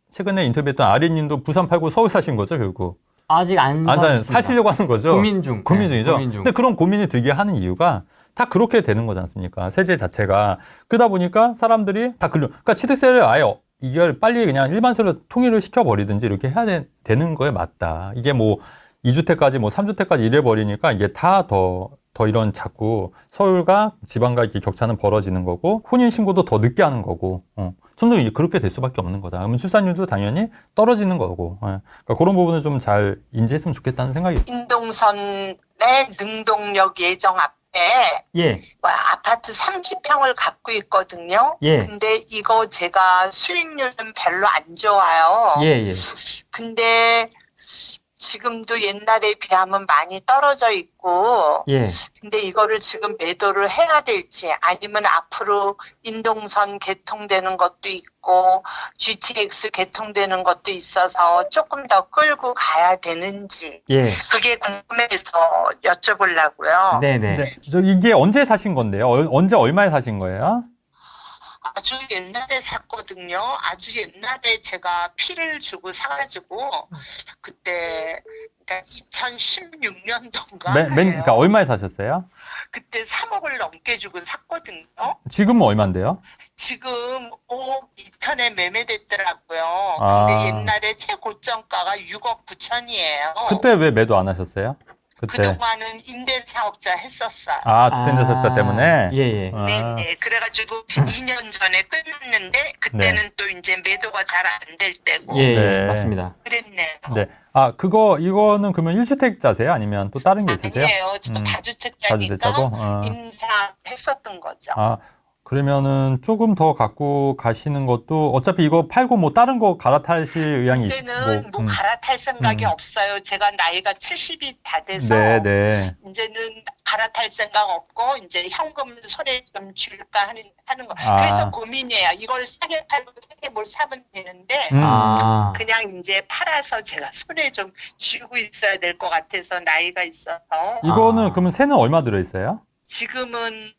최근에 인터뷰했던 아린님도 부산 팔고 서울 사신 거죠, 결국. 아직 안 사시려고 하는 거죠. 고민 중이죠. 근데 그런 고민이 들게 하는 이유가 다 그렇게 되는 거지 않습니까? 세제 자체가. 그러다 보니까 사람들이 다 그러니까 취득세를 아예 이걸 빨리 그냥 일반세로 통일을 시켜버리든지 이렇게 해야 되는 거에 맞다. 이게 뭐 2주택까지 뭐 3주택까지 이래 버리니까 이게 다 더 이런 자꾸 서울과 지방과 이렇게 격차는 벌어지는 거고 혼인신고도 더 늦게 하는 거고 점점 이제 그렇게 될 수밖에 없는 거다. 그러면 출산율도 당연히 떨어지는 거고 그러니까 그런 부분을 좀 잘 인지했으면 좋겠다는 생각이 인동선의 능동역 예정 앞에 예, 뭐 아파트 30평을 갖고 있거든요. 예. 근데 이거 제가 수익률은 별로 안 좋아요. 예, 예. 근데 지금도 옛날에 비하면 많이 떨어져 있고, 예. 근데 이거를 지금 매도를 해야 될지, 아니면 앞으로 인동선 개통되는 것도 있고, GTX 개통되는 것도 있어서 조금 더 끌고 가야 되는지, 예. 그게 궁금해서 여쭤보려고요. 네네. 네. 이게 언제 사신 건데요? 언제 얼마에 사신 거예요? 아주 옛날에 샀거든요. 아주 옛날에 제가 피를 주고 사가지고, 그때, 그러니까 2016년도인가? 그러니까 얼마에 사셨어요? 그때 3억을 넘게 주고 샀거든요. 지금은 얼마인데요? 지금 5억 2천에 매매됐더라고요. 아. 근데 옛날에 최고점가가 6억 9천이에요. 그때 왜 매도 안 하셨어요? 그때. 그동안은 임대사업자 했었어요. 아, 주택임대사업자 때문에? 예, 예. 아. 네, 그래가지고 2년 전에 끝났는데 그때는 또 이제 매도가 잘 안 될 때고 예, 네. 예. 맞습니다. 그랬네요. 네. 아, 이거는 그러면 1주택자세요? 아니면 또 다른 게 있으세요? 아니에요. 저 다주택자니까 다주택자고? 임사했었던 거죠. 아, 그러면은 조금 더 갖고 가시는 것도 어차피 이거 팔고 뭐 다른 거 갈아타실 의향이 이제는 뭐 갈아탈 생각이 없어요. 제가 나이가 70이 다 돼서 네, 네. 이제는 갈아탈 생각 없고 이제 현금 손에 좀 줄까 하는 거. 아. 그래서 고민이에요. 이걸 싸게 팔고 싸게 뭘 사면 되는데 아. 그냥 이제 팔아서 제가 손에 좀 쥐고 있어야 될 것 같아서 나이가 있어서 이거는 아. 그러면 세는 얼마 들어있어요? 지금은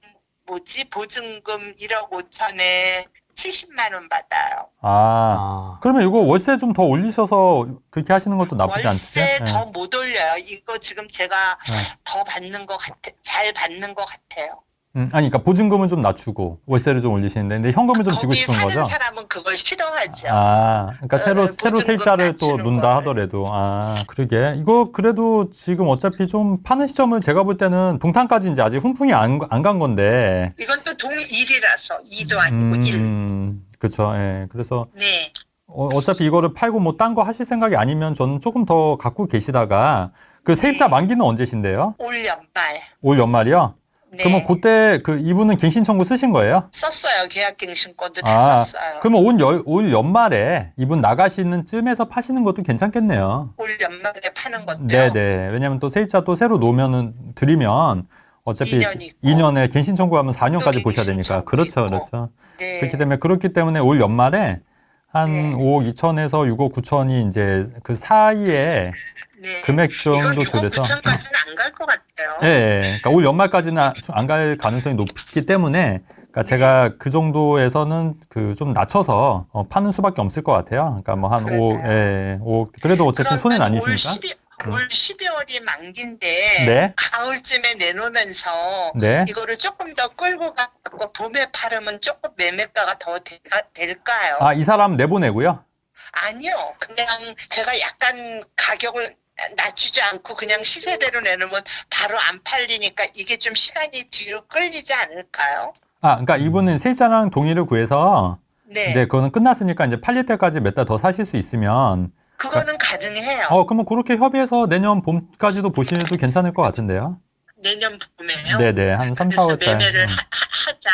보증금 1억 5천에 70만 원 받아요. 아. 그러면 이거 월세 좀 더 올리셔서 그렇게 하시는 것도 나쁘지 않으세요? 월세 더 못 올려요. 이거 지금 제가 네. 더 받는 것 같아, 잘 받는 것 같아요. 아니, 그러니까 보증금은 좀 낮추고 월세를 좀 올리시는데, 근데 현금을 좀 지고 거기 싶은 사는 거죠? 사람은 그걸 싫어하죠. 아, 그러니까 새로 보증금 세입자를 또 낮추는 논다 거를. 하더라도, 아, 그러게. 이거 그래도 지금 어차피 좀 파는 시점을 제가 볼 때는 동탄까지 이제 아직 훈풍이 안 간 건데. 이건 또 동일이라서 2도 아니고 1. 그쵸, 예. 그래서 네. 어차피 이거를 팔고 뭐 딴 거 하실 생각이 아니면 저는 조금 더 갖고 계시다가, 그 세입자 만기는 언제신데요? 올 연말. 올 연말이요? 네. 그러면 그때 이분은 갱신 청구 쓰신 거예요? 썼어요. 계약갱신권도 다 아, 썼어요. 그러면 올 연말에 이분 나가시는 쯤에서 파시는 것도 괜찮겠네요. 올 연말에 파는 것도요. 네네. 왜냐면 또 세입자 또 새로 드리면 어차피 2년 있고. 2년에 갱신 청구하면 4년까지 또 보셔야 갱신 되니까. 청구 그렇죠, 있고. 그렇죠. 네. 그렇기 때문에 올 연말에 한 네. 5억 2천에서 6억 9천이 이제 그 사이에 네. 금액 정도 이건 6억 들여서 9천까지는 안 갈 것 같아요. 예, 예. 그러니까 올 연말까지는 안 갈 가능성이 높기 때문에, 그러니까 제가 그 정도에서는 좀 낮춰서 파는 수밖에 없을 것 같아요. 그러니까 뭐 한 5억, 그러나요? 예, 5억. 그래도 어차피 손해는 아니시니까. 올 12월이 만기인데 네. 가을쯤에 내놓으면서 네. 이거를 조금 더 끌고 가고 봄에 팔으면 조금 매매가가 더 될까요? 아, 이 사람 내보내고요? 아니요. 그냥 제가 약간 가격을 낮추지 않고 그냥 시세대로 내놓으면 바로 안 팔리니까 이게 좀 시간이 뒤로 끌리지 않을까요? 아, 그러니까 이분은 세입자랑 동의를 구해서 네. 이제 그거는 끝났으니까 이제 팔릴 때까지 몇 달 더 사실 수 있으면 그거는 가능해요. 그러면 그렇게 협의해서 내년 봄까지도 보시도 괜찮을 것 같은데요? 내년 봄에요. 네네. 한 3, 그래서 4월 달. 매매를 하자.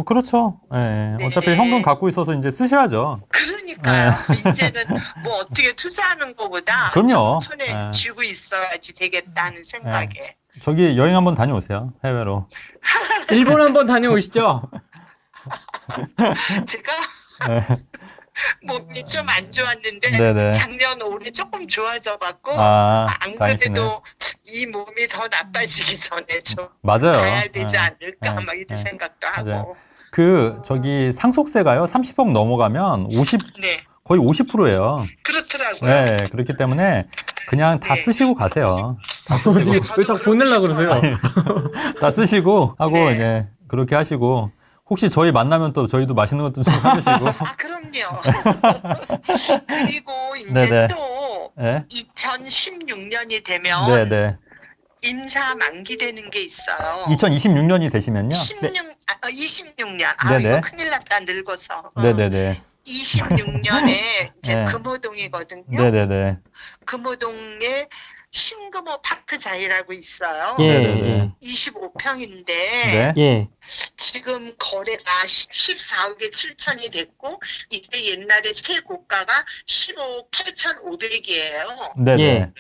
그렇죠. 예. 네. 어차피 현금 갖고 있어서 이제 쓰셔야죠. 그러니까요. 이제는 뭐 어떻게 투자하는 것보다 그럼요. 손에 예. 쥐고 있어야지 되겠다 하는 생각에. 저기 여행 한번 다녀오세요. 해외로. 일본 한번 다녀오시죠. 제가 네. 몸이 좀 안 좋았는데 네네. 작년 올해 조금 좋아져 갖고 아, 안 다행이시네. 그래도 이 몸이 더 나빠지기 전에 좀 맞아요. 가야 되지 예. 않을까 예. 막 이런 예. 생각도 맞아요. 하고. 저기 상속세가요. 30억 넘어가면 네. 거의 50%예요. 그렇더라고요. 네, 그렇기 때문에 그냥 다 네. 쓰시고 가세요. 왜 자꾸 보내려고 그러세요? 다 쓰시고 하고 네. 이제 그렇게 하시고 혹시 저희 만나면 또 저희도 맛있는 것도 좀 사주시고. 아, 그럼요. 그리고 이제 네네. 또 네, 2016년이 되면 네, 네. 임사 만기되는 게 있어요. 2026년이 되시면요. 26년. 아, 네네. 이거 큰일 났다, 늙어서. 네, 네, 네. 26년에 이제 네. 금호동이거든요. 네, 네, 네. 금호동에 신금호 파크자이라고 있어요. 예, 네네네. 25평인데 네. 예. 지금 거래가 14억에 7천이 됐고 이게 옛날에 새 고가가 15억 8,500이에요. 네, 예. 네.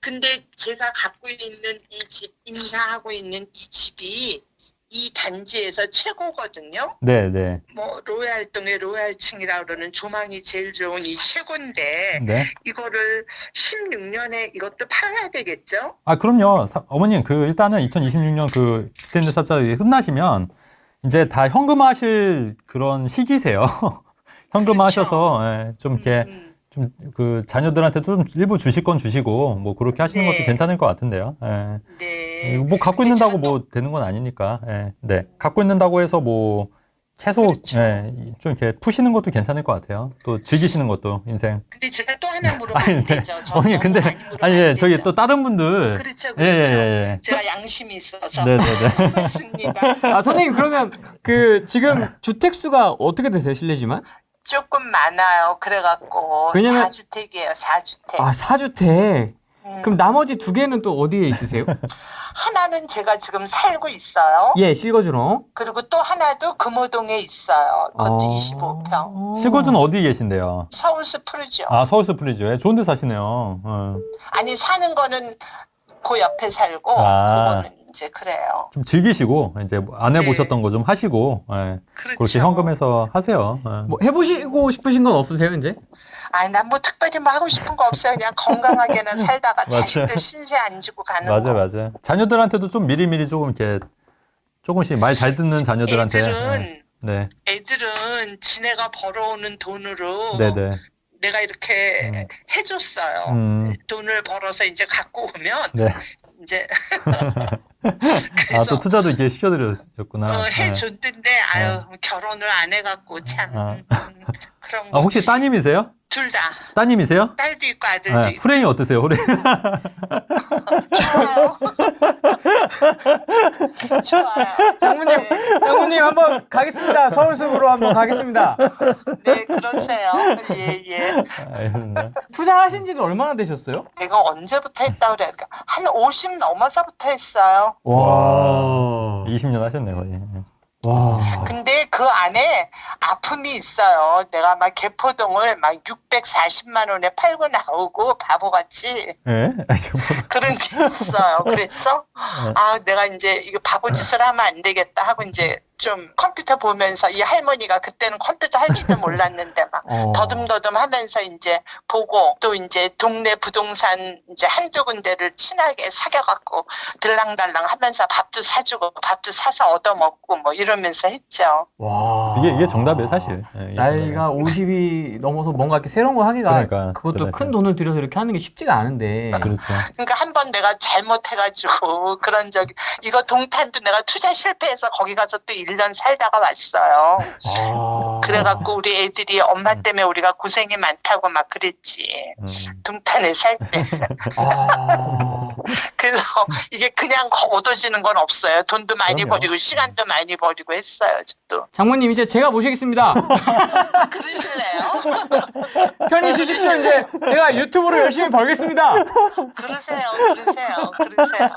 근데 제가 갖고 있는 이 집, 임사하고 있는 이 집이 이 단지에서 최고거든요. 네, 네. 뭐 로얄동의 로얄층이라 그러는 조망이 제일 좋은 이 최고인데 네. 이거를 16년에 이것도 팔아야 되겠죠? 아, 그럼요. 어머님, 일단은 2026년 스탠드 삽자리 끝나시면 이제 다 현금화하실 그런 시기세요. 현금화하셔서, 예, 좀 이렇게, 음, 좀 자녀들한테도 좀 일부 주실 건 주시고, 뭐 그렇게 하시는 네. 것도 괜찮을 것 같은데요. 예. 네. 뭐 갖고 근데 있는다고 제가 또- 뭐 되는 건 아니니까. 예. 네. 갖고 있는다고 해서 뭐 계속, 그렇죠. 예, 좀 이렇게 푸시는 것도 괜찮을 것 같아요. 또 즐기시는 것도, 인생. 근데 제가 또 하나 물어보면 아니, 안 네. 되죠. 저 어머니, 너무 근데, 많이 물으면 아니, 예, 안 저기 되죠. 또 다른 분들. 그렇죠, 예, 예, 그렇죠. 예, 제가 양심이 있어서 네, 네, 네. 맞습니다. 아, 선생님, 그러면 지금 주택수가 어떻게 되세요, 실례지만? 조금 많아요. 그래갖고 왜냐면- 4주택이에요. 4주택. 아, 4주택. 그럼 나머지 2개는 또 어디에 있으세요? 하나는 제가 지금 살고 있어요. 예, 실거주로. 그리고 또 하나도 금호동에 있어요. 그것도 아. 25평. 시골주는 어디 계신데요? 서울스 푸르죠. 아, 서울 스프리죠. 예, 좋은 데 사시네요. 어. 아니 사는 거는 그 옆에 살고 아. 그거는 이제 그래요. 좀 즐기시고, 이제 안 네. 해보셨던 거 좀 하시고, 예, 그렇죠. 그렇게 현금해서 하세요. 예. 뭐 해보시고 싶으신 건 없으세요, 이제? 아니 난 뭐 특별히 뭐 하고 싶은 거 없어요. 그냥 건강하게는 살다가 맞아요. 자식들 신세 안 지고 가는 맞아요, 거. 맞아요. 자녀들한테도 좀 미리미리 조금 이렇게, 조금씩 말 잘 듣는 자녀들한테. 예. 네, 애들은 지네가 벌어오는 돈으로 네네. 내가 이렇게 해줬어요. 돈을 벌어서 이제 갖고 오면 네. 이제 아, 또 투자도 이렇게 시켜드렸구나. 해줬는데 아유 결혼을 안 해갖고 참 아. 그런 아, 거. 혹시 따님이세요? 둘 다 따님이세요? 딸도 있고 아들도 네. 있고 후레이 어떠세요, 후레이? 좋아요. 좋아요. 장모님, 장모님 한번 가겠습니다. 서울숲으로 한번 가겠습니다. 네 그러세요. 예예. 알겠습니다. 투자하신 지는 얼마나 되셨어요? 내가 언제부터 했다 그래? 한 50 넘어서부터 했어요. 와. 20년 하셨네요, 거의. 와. 근데 그 안에 아픔이 있어요. 내가 막 개포동을 막 640만 원에 팔고 나오고 바보같이 예? 그런 게 있어요. 그래서 아 내가 이제 이거 바보 짓을 하면 안 되겠다 하고 이제 좀 컴퓨터 보면서 이 할머니가 그때는 컴퓨터 할지도 몰랐는데 막 더듬더듬 하면서 이제 보고 또 이제 동네 부동산 이제 한두 군데를 친하게 사겨갖고 들랑달랑 하면서 밥도 사주고 밥도 사서 얻어먹고 뭐 이러면서 했죠. 와. 이게 정답이에요, 사실. 예, 이게 나이가 50이 넘어서 뭔가 이렇게 새로운 걸 하기가 그러니까, 그것도 그러니까. 큰 돈을 들여서 이렇게 하는 게 쉽지가 않은데. 그렇죠. 그러니까 한 번 내가 잘못해가지고 그런 적이 이거 동탄도 내가 투자 실패해서 거기 가서 또 1년 살다가 왔어요. 아. 그래갖고 우리 애들이 엄마 때문에 우리가 고생이 많다고 막 그랬지. 동탄에 살 때. 아. 그래서 이게 그냥 얻어지는 건 없어요. 돈도 많이 그럼요. 버리고 시간도 많이 버리고 했어요. 저도. 장모님 이제 제가 모시겠습니다. 그러실래요? 편히 쉬십시오. 이제 제가 유튜브로 열심히 벌겠습니다. 그러세요. 그러세요.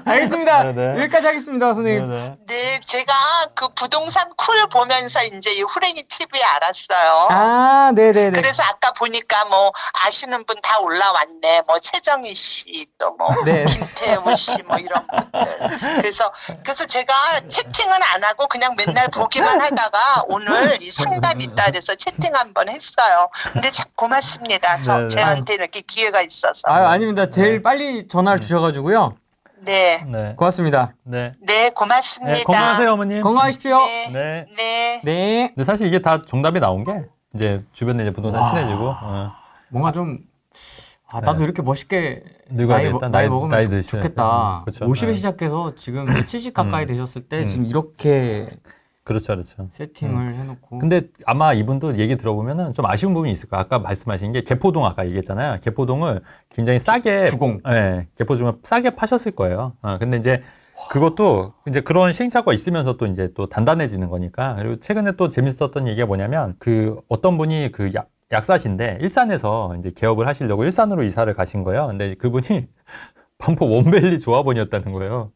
알겠습니다. 네네. 여기까지 하겠습니다, 선생님. 네네. 네, 제가 그 부동산 쿨 보면서 이제 이 후랭이 TV에 알았어요. 아, 네네네. 그래서 아까 보니까 뭐 아시는 분 다 올라왔네. 뭐 최정희 씨, 또 뭐 네. 김태우 씨, 뭐 이런 분들. 그래서 제가 채팅은 안 하고 그냥 맨날 보기만 하다가 오늘 이 상담 있다 그래서 채팅 한번 했어요. 근데 참 고맙습니다. 네네. 저한테 이렇게 기회가 있어서. 아유, 아닙니다. 제일 빨리 전화를 주셔가지고요. 네, 네. 고맙습니다. 네. 네 고맙습니다. 네, 건강하세요, 어머님. 건강하십시오. 네, 네. 네. 네. 근데 사실 이게 다 정답이 나온 게 이제 주변에 이제 부동산 친해지고 뭔가 좀 아, 나도 이렇게 멋있게 늙어야 나이, 되겠다. 나이 먹으면 나이 드셔야 좋겠다. 그렇죠. 50에 네. 시작해서 지금 70 가까이 되셨을 때 지금 이렇게 그렇죠, 그렇죠. 세팅을 해놓고. 근데 아마 이분도 얘기 들어보면은 좀 아쉬운 부분이 있을 거예요. 아까 말씀하신 게 개포동 아까 얘기했잖아요. 개포동을 굉장히 싸게 주공. 네, 개포동을 싸게 파셨을 거예요. 근데 이제 그것도 이제 그런 시행착오가 있으면서 또 이제 또 단단해지는 거니까. 그리고 최근에 또 재밌었던 얘기가 뭐냐면 그 어떤 분이 그 약사신데 일산에서 이제 개업을 하시려고 일산으로 이사를 가신 거예요. 근데 그분이 반포 원밸리 조합원이었다는 거예요.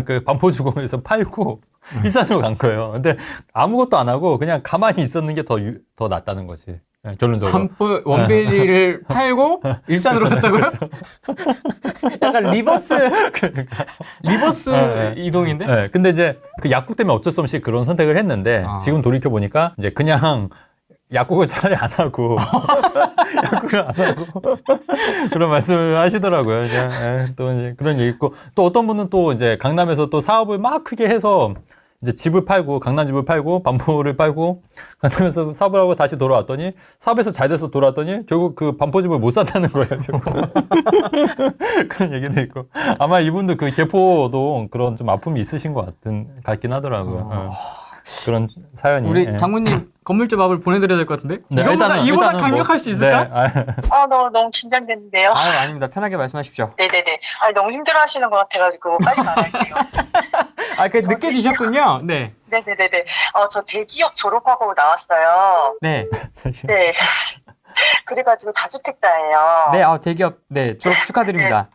그 반포 주공에서 팔고 일산으로 간 거예요. 근데 아무것도 안 하고 그냥 가만히 있었는 게 더 낫다는 거지. 결론적으로. 반포 원베리를 팔고 일산으로 갔다고요? 약간 리버스 이동인데? 네, 근데 이제 그 약국 때문에 어쩔 수 없이 그런 선택을 했는데 지금 돌이켜 보니까 이제 그냥 약국을 차라리 안 하고 약국을 안 하고 그런 말씀을 하시더라고요. 또 이제 그런 얘기 있고 또 어떤 분은 또 이제 강남에서 또 사업을 막 크게 해서 이제 집을 팔고 강남 집을 팔고 반포를 팔고 강남에서 사업을 하고 다시 돌아왔더니 사업에서 잘 돼서 돌아왔더니 결국 그 반포 집을 못 산다는 거예요. 그런 얘기도 있고 아마 이분도 그 개포도 그런 좀 아픔이 있으신 것 같긴 하더라고요. 그런 사연이. 우리 장모님 건물주 밥을 보내드려야 될 것 같은데? 네, 이보다 강력할 수 있을까? 네. 너무 긴장되는데요. 아닙니다. 편하게 말씀하십시오. 네네네. 너무 힘들어 하시는 것 같아가지고 빨리 말할게요. 늦게 지셨군요. 네. 네네네네. 저 대기업 졸업하고 나왔어요. 네. 네. 그래가지고 다주택자예요. 네, 대기업, 네, 졸업 축하드립니다.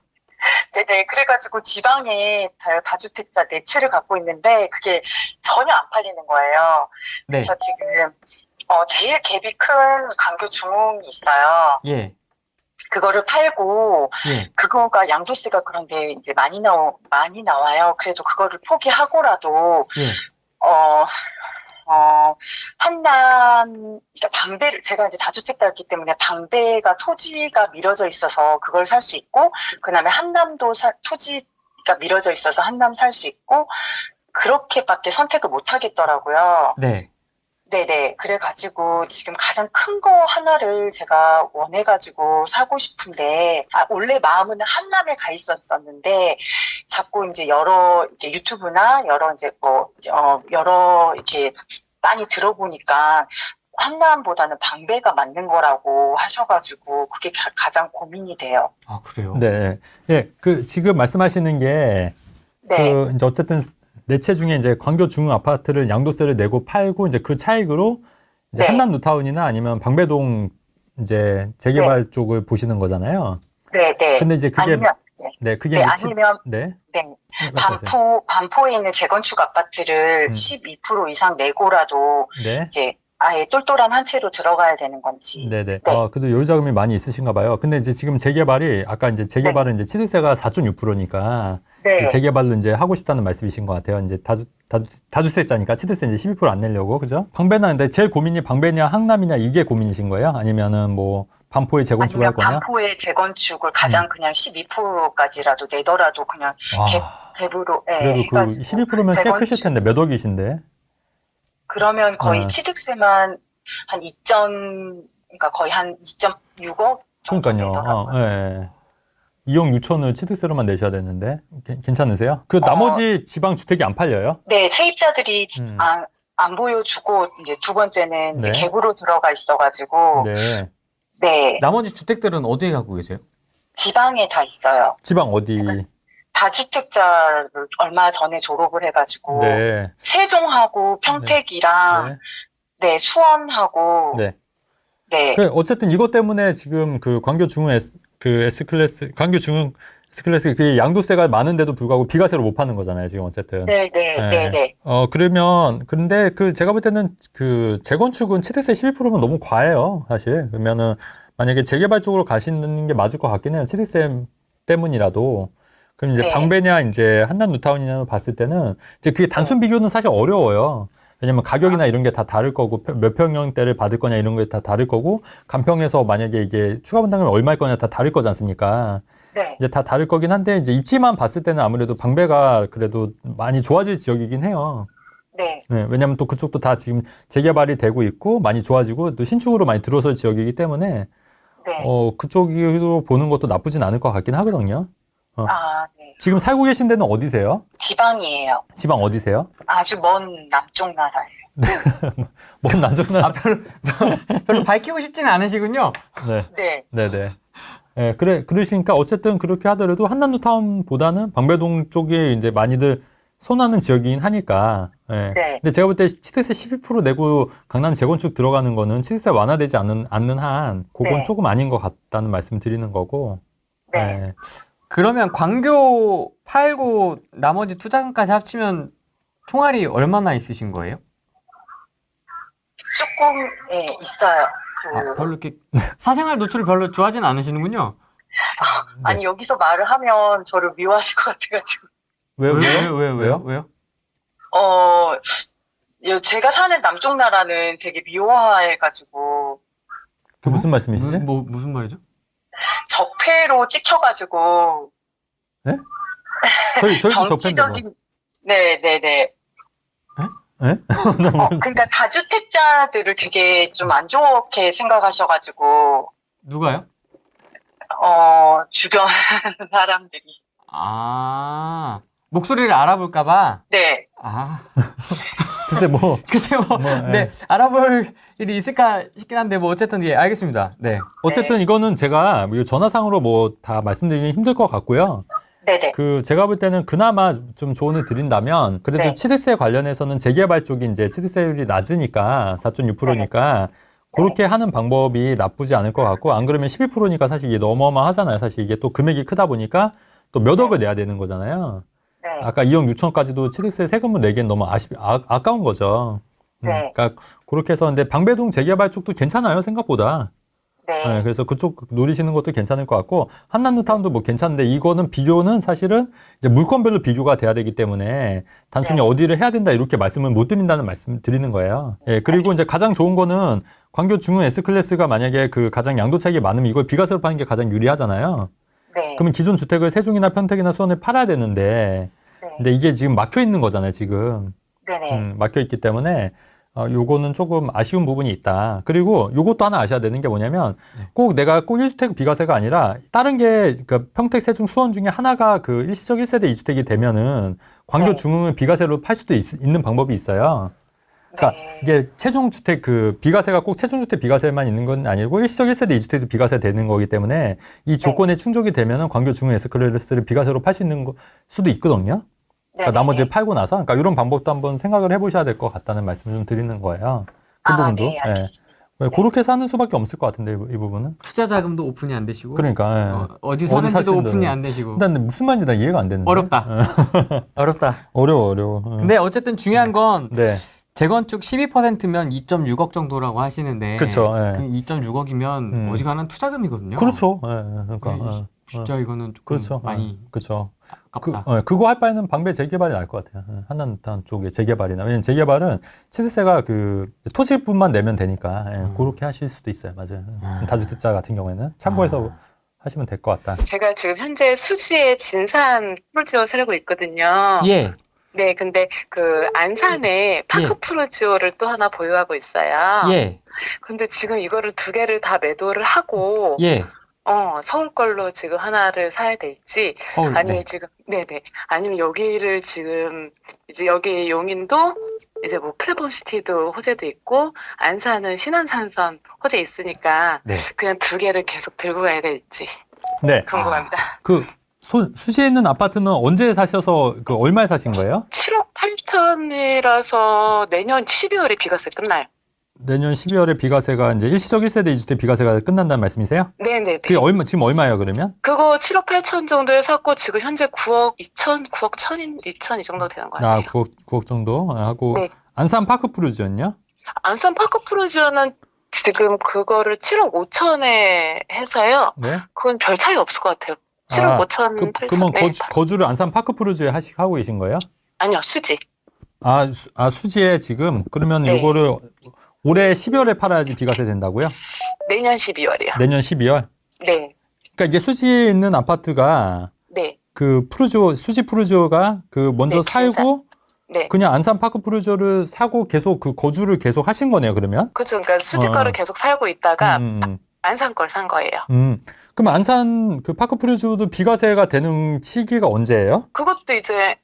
네네. 그래가지고 지방에 다주택자 4채를 갖고 있는데 그게 전혀 안 팔리는 거예요. 네. 그래서 지금 제일 갭이 큰 강교 중흥이 있어요. 예. 그거를 팔고 예. 그거가 양도세가 그런데 이제 많이 나와요. 그래도 그거를 포기하고라도 예. 한남, 그러니까 방배를, 제가 이제 다주택자였기 때문에 방배가 토지가 미뤄져 있어서 그걸 살 수 있고, 그 다음에 한남도 토지가 미뤄져 있어서 한남 살 수 있고, 그렇게밖에 선택을 못 하겠더라고요. 네. 네네. 그래가지고 지금 가장 큰 거 하나를 제가 원해가지고 사고 싶은데, 원래 마음은 한남에 가 있었었는데, 자꾸 이제 여러 이렇게 유튜브나 여러 이제 여러 이렇게 많이 들어보니까 한남보다는 방배가 맞는 거라고 하셔가지고 그게 가장 고민이 돼요. 아, 그래요? 네. 예, 지금 말씀하시는 게, 네. 이제 어쨌든, 4채 중에 이제 광교 중흥 아파트를 양도세를 내고 팔고 이제 그 차익으로 이제 네. 한남 뉴타운이나 아니면 방배동 이제 재개발 쪽을 보시는 거잖아요. 네, 네. 근데 이제 그게 아니면 그게 네, 이제 아니면 네. 반포에 있는 재건축 아파트를 12% 이상 내고라도 네. 이제 아예 똘똘한 한 채로 들어가야 되는 건지. 네네. 네. 그래도 여유 자금이 많이 있으신가 봐요. 근데 이제 지금 재개발이 아까 이제 재개발은 이제 취득세가 4.6%니까 네. 재개발로 이제 하고 싶다는 말씀이신 것 같아요. 이제 다주택자니까 취득세 이제 12%안 내려고 그죠? 방배나 근데 제일 고민이 방배냐 항남이냐 이게 고민이신 거예요? 아니면은 뭐 반포에 재건축을 할 아니면 거냐? 반포에 재건축을 가장 그냥 12%까지라도 내더라도 그냥 갭으로 그래도 그 12%면 꽤 크실 텐데 몇 억이신데? 그러면 거의 취득세만 한 그러니까 거의 한 2.6억 정도 그러니까요. 내더라고요. 예. 2억 6천을 취득세로만 내셔야 되는데 괜찮으세요? 그 나머지 지방 주택이 안 팔려요? 네, 세입자들이 안 보여주고 이제 두 번째는 네. 이제 갭으로 들어가 있어가지고 네. 네, 나머지 주택들은 어디에 갖고 계세요? 지방에 다 있어요. 지방 어디? 다주택자를 얼마 전에 졸업을 해가지고 네. 세종하고 평택이랑 네, 수원하고 네. 네. 어쨌든 이것 때문에 지금 그 광교 중흥 S클래스, 광교 중흥 S클래스 그 양도세가 많은데도 불구하고 비과세로 못 파는 거잖아요, 지금 어쨌든. 네. 그러면, 근데 제가 볼 때는 그 재건축은 취득세 12%면 너무 과해요, 사실. 그러면은 만약에 재개발 쪽으로 가시는 게 맞을 것 같긴 해요. 취득세 때문이라도. 그럼 이제 방배냐, 이제 한남 뉴타운이냐 봤을 때는 이제 그게 단순 비교는 사실 어려워요. 왜냐면 가격이나 이런 게 다 다를 거고 몇 평형대를 받을 거냐 이런 게 다 다를 거고 간평에서 만약에 이게 추가 분담금이 얼마일 거냐 다 다를 거지 않습니까? 네. 이제 다 다를 거긴 한데 이제 입지만 봤을 때는 아무래도 방배가 그래도 많이 좋아질 지역이긴 해요. 네. 네, 왜냐면 또 그쪽도 다 지금 재개발이 되고 있고 많이 좋아지고 또 신축으로 많이 들어설 지역이기 때문에 네. 그쪽으로 보는 것도 나쁘진 않을 것 같긴 하거든요. 아, 네. 지금 살고 계신 데는 어디세요? 지방이에요. 지방 어디세요? 아주 먼 남쪽 나라예요. 먼 남쪽나. 아, 별로 밝히고 싶지는 않으시군요. 네. 네. 네네. 예, 그러시니까 어쨌든 그렇게 하더라도 한남동 타운보다는 방배동 쪽에 이제 많이들 선호하는 지역이긴 하니까. 예. 네. 근데 제가 볼 때 취득세 12% 내고 강남 재건축 들어가는 거는 취득세 완화되지 않는 한, 그건 네. 조금 아닌 것 같다는 말씀 드리는 거고. 네. 예. 그러면 광교 팔고 나머지 투자금까지 합치면 총알이 얼마나 있으신 거예요? 조금, 예, 있어요. 별로 이렇게 사생활 노출을 별로 좋아하진 않으시는군요. 아니, 여기서 말을 하면 저를 미워하실 것 같아가지고. 왜요? 제가 사는 남쪽 나라는 되게 미워해가지고, 그 무슨 말씀이시지? 무슨 말이죠? 적폐로 찍혀가지고, 저희도 적폐인데 뭐. 정치적인, 네네네. 예? 그러니까 다주택자들을 되게 좀 안 좋게 생각하셔가지고, 누가요? 주변 사람들이. 아, 목소리를 알아볼까봐? 네. 아, 글쎄 뭐. 글쎄요. 네, 알아볼 일이 있을까 싶긴 한데, 뭐, 어쨌든, 예, 알겠습니다. 네. 어쨌든 이거는 제가 전화상으로 뭐 다 말씀드리기 힘들 것 같고요. 네네. 제가 볼 때는 그나마 좀 조언을 드린다면, 그래도 네. 취득세 관련해서는 재개발 쪽이 이제 취득세율이 낮으니까, 4.6%니까, 그렇게 하는 방법이 나쁘지 않을 것 같고, 안 그러면 12%니까 사실 이게 너무 어마어마하잖아요. 사실 이게 또 금액이 크다 보니까 또 몇 억을 내야 되는 거잖아요. 네. 아까 2억 6천까지도 취득세 세금을 내기엔 너무 아까운 거죠. 네. 그러니까 그렇게 해서 근데 방배동 재개발 쪽도 괜찮아요, 생각보다. 네. 네, 그래서 그쪽 노리시는 것도 괜찮을 것 같고, 한남동 타운도 뭐 괜찮은데, 이거는 비교는 사실은 이제 물건별로 비교가 돼야 되기 때문에 단순히 네. 어디를 해야 된다 이렇게 말씀을 못 드린다는 말씀 드리는 거예요. 예, 그리고 이제 가장 좋은 거는 광교 중흥 S클래스가 만약에 그 가장 양도 차익이 많으면 이걸 비과세로 파는 게 가장 유리하잖아요. 네. 그러면 기존 주택을 세종이나 평택이나 수원에 팔아야 되는데, 네. 근데 이게 지금 막혀 있는 거잖아요, 지금. 네네. 막혀 있기 때문에 요거는 조금 아쉬운 부분이 있다. 그리고 요것도 하나 아셔야 되는 게 뭐냐면 꼭 내가 꼭 1주택 비과세가 아니라 다른 게 그러니까 평택, 세종, 수원 중에 하나가 그 일시적 1세대 2주택이 되면은 광교 네. 중흥을 비과세로 팔 수도 있는 방법이 있어요. 그러니까 네. 이게 최종 주택 그 비과세가 꼭 최종 주택 비과세만 있는 건 아니고 일시적 1세대 2주택도 비과세 되는 거기 때문에 이 조건에 충족이 되면은 광교 중흥 S클래스를 비과세로 팔 수 있는 수도 있거든요. 그러니까 나머지 팔고 나서, 그러니까 이런 방법도 한번 생각을 해보셔야 될 것 같다는 말씀을 좀 드리는 거예요. 그 부분도. 네, 알겠습니다. 네. 그렇게 사는 수밖에 없을 것 같은데, 이 부분은. 투자 자금도 오픈이 안 되시고. 그러니까. 어디 사는지도 사시는데. 오픈이 안 되시고. 일단 무슨 말인지 나 이해가 안 되는데. 어렵다. 어렵다. 어려워. 근데 어쨌든 중요한 건 네. 재건축 12%면 2.6억 정도라고 하시는데 그쵸, 예. 그 2.6억이면 어지간한 투자금이거든요. 그렇죠. 그러니까. 네, 진짜 이거는 조금 그렇죠. 많이 그렇죠. 아깝다. 그거 할 바에는 방배 재개발이 나을 것 같아요. 한남동 쪽에 재개발이나. 왜냐면 재개발은 취득세가 그 토지분만 내면 되니까 그렇게 하실 수도 있어요. 맞아요. 다주택자 같은 경우에는 참고해서 하시면 될 것 같다. 제가 지금 현재 수지에 진산 프로지오 살고 있거든요. 예. 네, 근데 그 안산에 파크 프로지오를 또 하나 보유하고 있어요. 예. 근데 지금 이거를 두 개를 다 매도를 하고 예. 서울 걸로 지금 하나를 사야 될지 서울. 아니면 네. 지금 네네 아니면 여기를 지금 이제 여기 용인도 이제 뭐 플랫폼시티도 호재도 있고 안산은 신안산선 호재 있으니까 네. 그냥 두 개를 계속 들고 가야 될지 네. 궁금합니다. 수지에 있는 아파트는 언제 사셔서 얼마에 사신 거예요? 7억 8천이라서 내년 12월에 비과세 끝나요. 내년 12월에 비과세가 이제 일시적 1세대 2주택 비과세가 끝난다는 말씀이세요? 네네네. 그게 지금 얼마예요, 그러면? 그거 7억 8천 정도에 샀고 지금 현재 9억 2천, 9억 2천 이 정도 되는 거 아니에요? 9억 정도 하고. 네. 안산 파크 프루지언요? 안산 파크 프로지오는 지금 그거를 7억 5천에 해서요. 네. 그건 별 차이 없을 것 같아요. 7억 5천, 8천. 그러면 네. 거주를 안산 파크 프루지오에 하고 계신 거예요? 아니요, 수지. 수지에 지금? 그러면 네. 이거를 올해 12월에 팔아야지 비과세 된다고요? 내년 12월이요. 내년 12월? 네. 그러니까 이게 수지에 있는 아파트가 네. 그 수지 프루지오가 먼저 네, 살고 네. 그냥 안산 파크 프루지오를 사고 계속 거주를 계속 하신 거네요, 그러면? 그렇죠. 그러니까 수지 거를 계속 살고 있다가 안산 걸 산 거예요. 그럼 안산 그 파크 프루즈도 비과세가 되는 시기가 언제예요? 그것도 이제